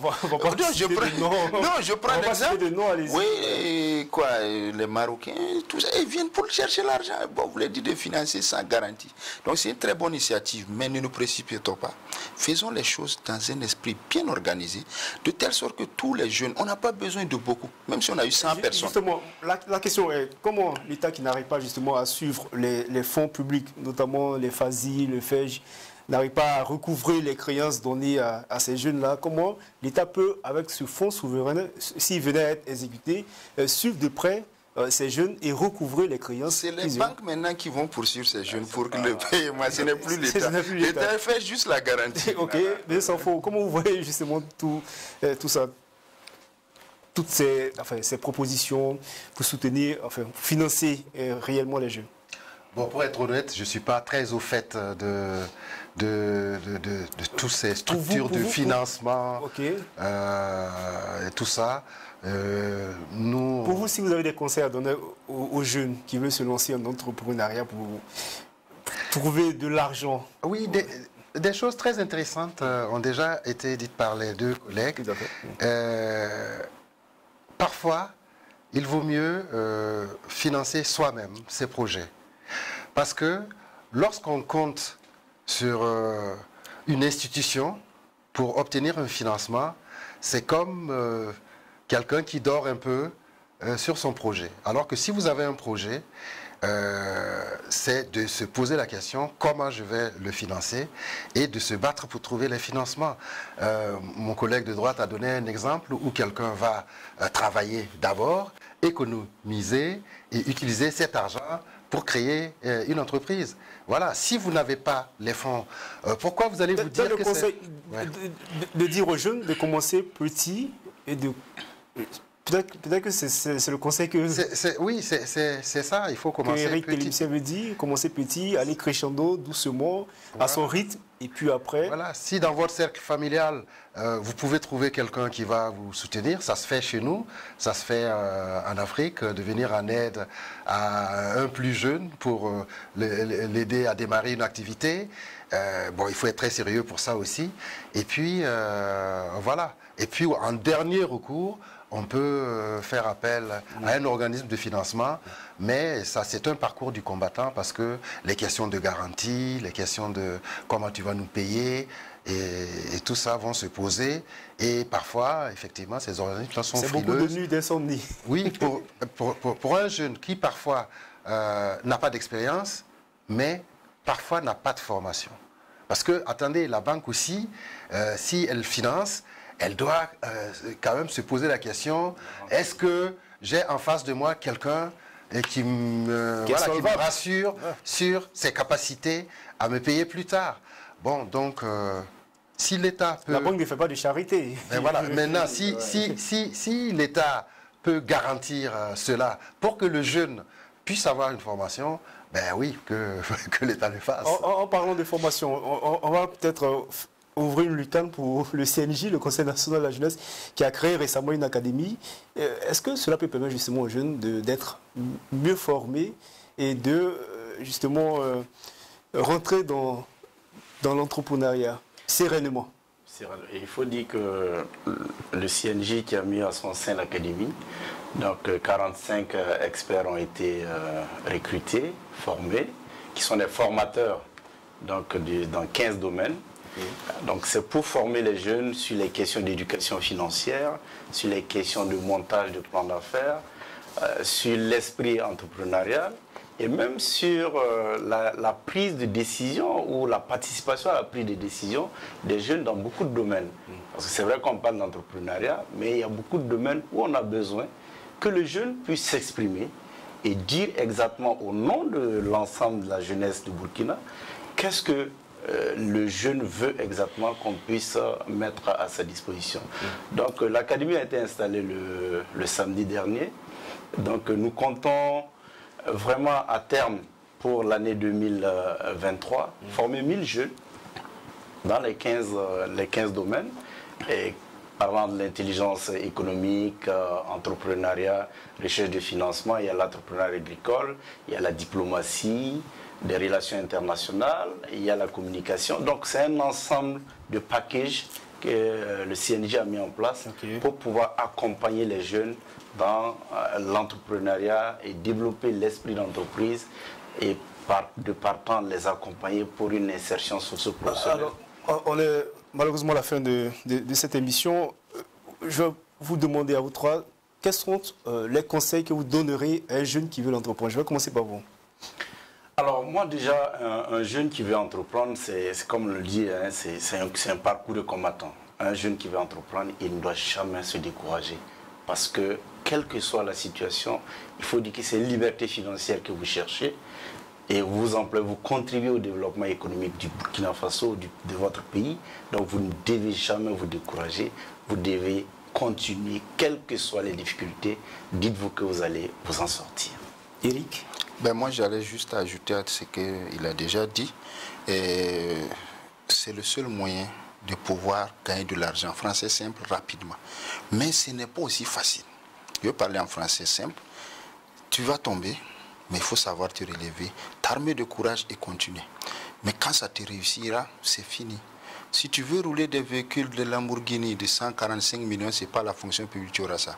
Je prends l'exemple. Oui, quoi, les Marocains, tout ça, ils viennent pour chercher l'argent. Bon, vous l'avez dit de financer sans garantie. Donc c'est une très bonne initiative, mais ne nous précipitons pas. Faisons les choses dans un esprit bien organisé, de telle sorte que tous les jeunes, on n'a pas besoin de beaucoup, même si on a eu 100 personnes. Justement, la question est, comment l'État qui n'arrive pas justement à suivre les fonds publics, notamment les FASI, le FEJ, n'arrive pas à recouvrer les créances données à ces jeunes-là, comment l'État peut, avec ce fonds souverain, s'il venait à être exécuté, suivre de près ces jeunes et recouvrer les créances? C'est les banques maintenant qui vont poursuivre ces jeunes pour que le paiement, ce n'est plus l'État. L'État fait juste la garantie. Ok, mais sans faux. Comment vous voyez justement tout ça, toutes ces propositions pour soutenir, pour financer réellement les jeunes? Bon, pour être honnête, je ne suis pas très au fait de toutes ces structures de financement et tout ça. Pour vous, si vous avez des conseils à donner aux jeunes qui veulent se lancer en entrepreneuriat pour trouver de l'argent? Oui, des choses très intéressantes ont déjà été dites par les deux collègues. Parfois, il vaut mieux financer soi-même ses projets. Parce que lorsqu'on compte sur une institution pour obtenir un financement, c'est comme quelqu'un qui dort un peu sur son projet. Alors que si vous avez un projet, c'est de se poser la question comment je vais le financer et de se battre pour trouver les financements. Mon collègue de droite a donné un exemple où quelqu'un va travailler d'abord, économiser et utiliser cet argent pour créer une entreprise. Voilà, si vous n'avez pas les fonds, pourquoi vous allez vous dire que c'est... De dire aux jeunes de commencer petit et de... Peut-être que c'est le conseil que... Oui, c'est ça, il faut commencer Eric petit. Telimsia veut dire, commencer petit, aller crescendo doucement, à son rythme, et puis après... Voilà, si dans votre cercle familial, vous pouvez trouver quelqu'un qui va vous soutenir, ça se fait chez nous, ça se fait en Afrique, de venir en aide à un plus jeune pour l'aider à démarrer une activité. Bon, il faut être très sérieux pour ça aussi. Et puis, voilà. Et puis, en dernier recours, on peut faire appel à un organisme de financement, mais ça c'est un parcours du combattant parce que les questions de garantie, les questions de comment tu vas nous payer et tout ça vont se poser et parfois effectivement ces organismes sont frileux. C'est beaucoup de nuits d'insomnie. Oui, pour un jeune qui parfois n'a pas d'expérience, mais parfois n'a pas de formation. Parce que, attendez, la banque aussi, si elle finance, elle doit quand même se poser la question, est-ce que j'ai en face de moi quelqu'un qui me rassure sur ses capacités à me payer plus tard? Bon, donc, si l'État peut... La banque ne fait pas de charité. Mais voilà, maintenant, si l'État peut garantir cela pour que le jeune puisse avoir une formation, ben oui, que l'État le fasse. En parlant de formation, on va peut-être... ouvrir une lucarne pour le CNJ, le Conseil national de la jeunesse, qui a créé récemment une académie. Est-ce que cela peut permettre justement aux jeunes d'être mieux formés et de justement rentrer dans l'entrepreneuriat sereinement? Et il faut dire que le CNJ qui a mis à son sein l'académie, donc 45 experts ont été recrutés, formés, qui sont des formateurs donc, dans 15 domaines. Donc c'est pour former les jeunes sur les questions d'éducation financière, sur les questions de montage de plan d'affaires, sur l'esprit entrepreneurial et même sur la prise de décision ou la participation à la prise de décision des jeunes dans beaucoup de domaines. Parce que c'est vrai qu'on parle d'entrepreneuriat, mais il y a beaucoup de domaines où on a besoin que le jeune puisse s'exprimer et dire exactement au nom de l'ensemble de la jeunesse du Burkina qu'est-ce que le jeune veut exactement qu'on puisse mettre à sa disposition. Donc l'académie a été installée le samedi dernier. Donc nous comptons vraiment à terme pour l'année 2023 former 1000 jeunes dans les 15 domaines. Et parlant de l'intelligence économique, entrepreneuriat, recherche de financement, il y a l'entrepreneuriat agricole, il y a la diplomatie, des relations internationales, il y a la communication. Donc c'est un ensemble de packages que le CNJ a mis en place pour pouvoir accompagner les jeunes dans l'entrepreneuriat et développer l'esprit d'entreprise et de partant les accompagner pour une insertion socio-professionnelle. Alors, on est malheureusement à la fin de cette émission. Je vais vous demander à vous trois, quels sont les conseils que vous donnerez à un jeune qui veut l'entreprendre? Je vais commencer par vous. Alors moi déjà, un jeune qui veut entreprendre, c'est comme on le dit, hein, c'est un parcours de combattant. Un jeune qui veut entreprendre, il ne doit jamais se décourager. Parce que, quelle que soit la situation, il faut dire que c'est une liberté financière que vous cherchez. Et vous employez, vous contribuez au développement économique du Burkina Faso, de votre pays. Donc vous ne devez jamais vous décourager. Vous devez continuer, quelles que soient les difficultés. Dites-vous que vous allez vous en sortir. Eric? Ben moi, j'allais juste ajouter à ce qu'il a déjà dit. C'est le seul moyen de pouvoir gagner de l'argent en français simple rapidement. Mais ce n'est pas aussi facile. Je vais parler en français simple. Tu vas tomber, mais il faut savoir te relever, t'armer de courage et continuer. Mais quand ça te réussira, c'est fini. Si tu veux rouler des véhicules de Lamborghini de 145 millions, ce n'est pas la fonction publique, tu auras ça.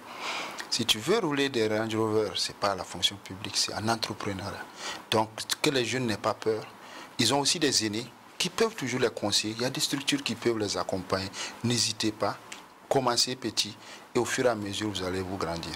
Si tu veux rouler des Range Rover, ce n'est pas la fonction publique, c'est un entrepreneuriat. Donc, que les jeunes n'aient pas peur. Ils ont aussi des aînés qui peuvent toujours les conseiller. Il y a des structures qui peuvent les accompagner. N'hésitez pas, commencez petit et au fur et à mesure, vous allez vous grandir.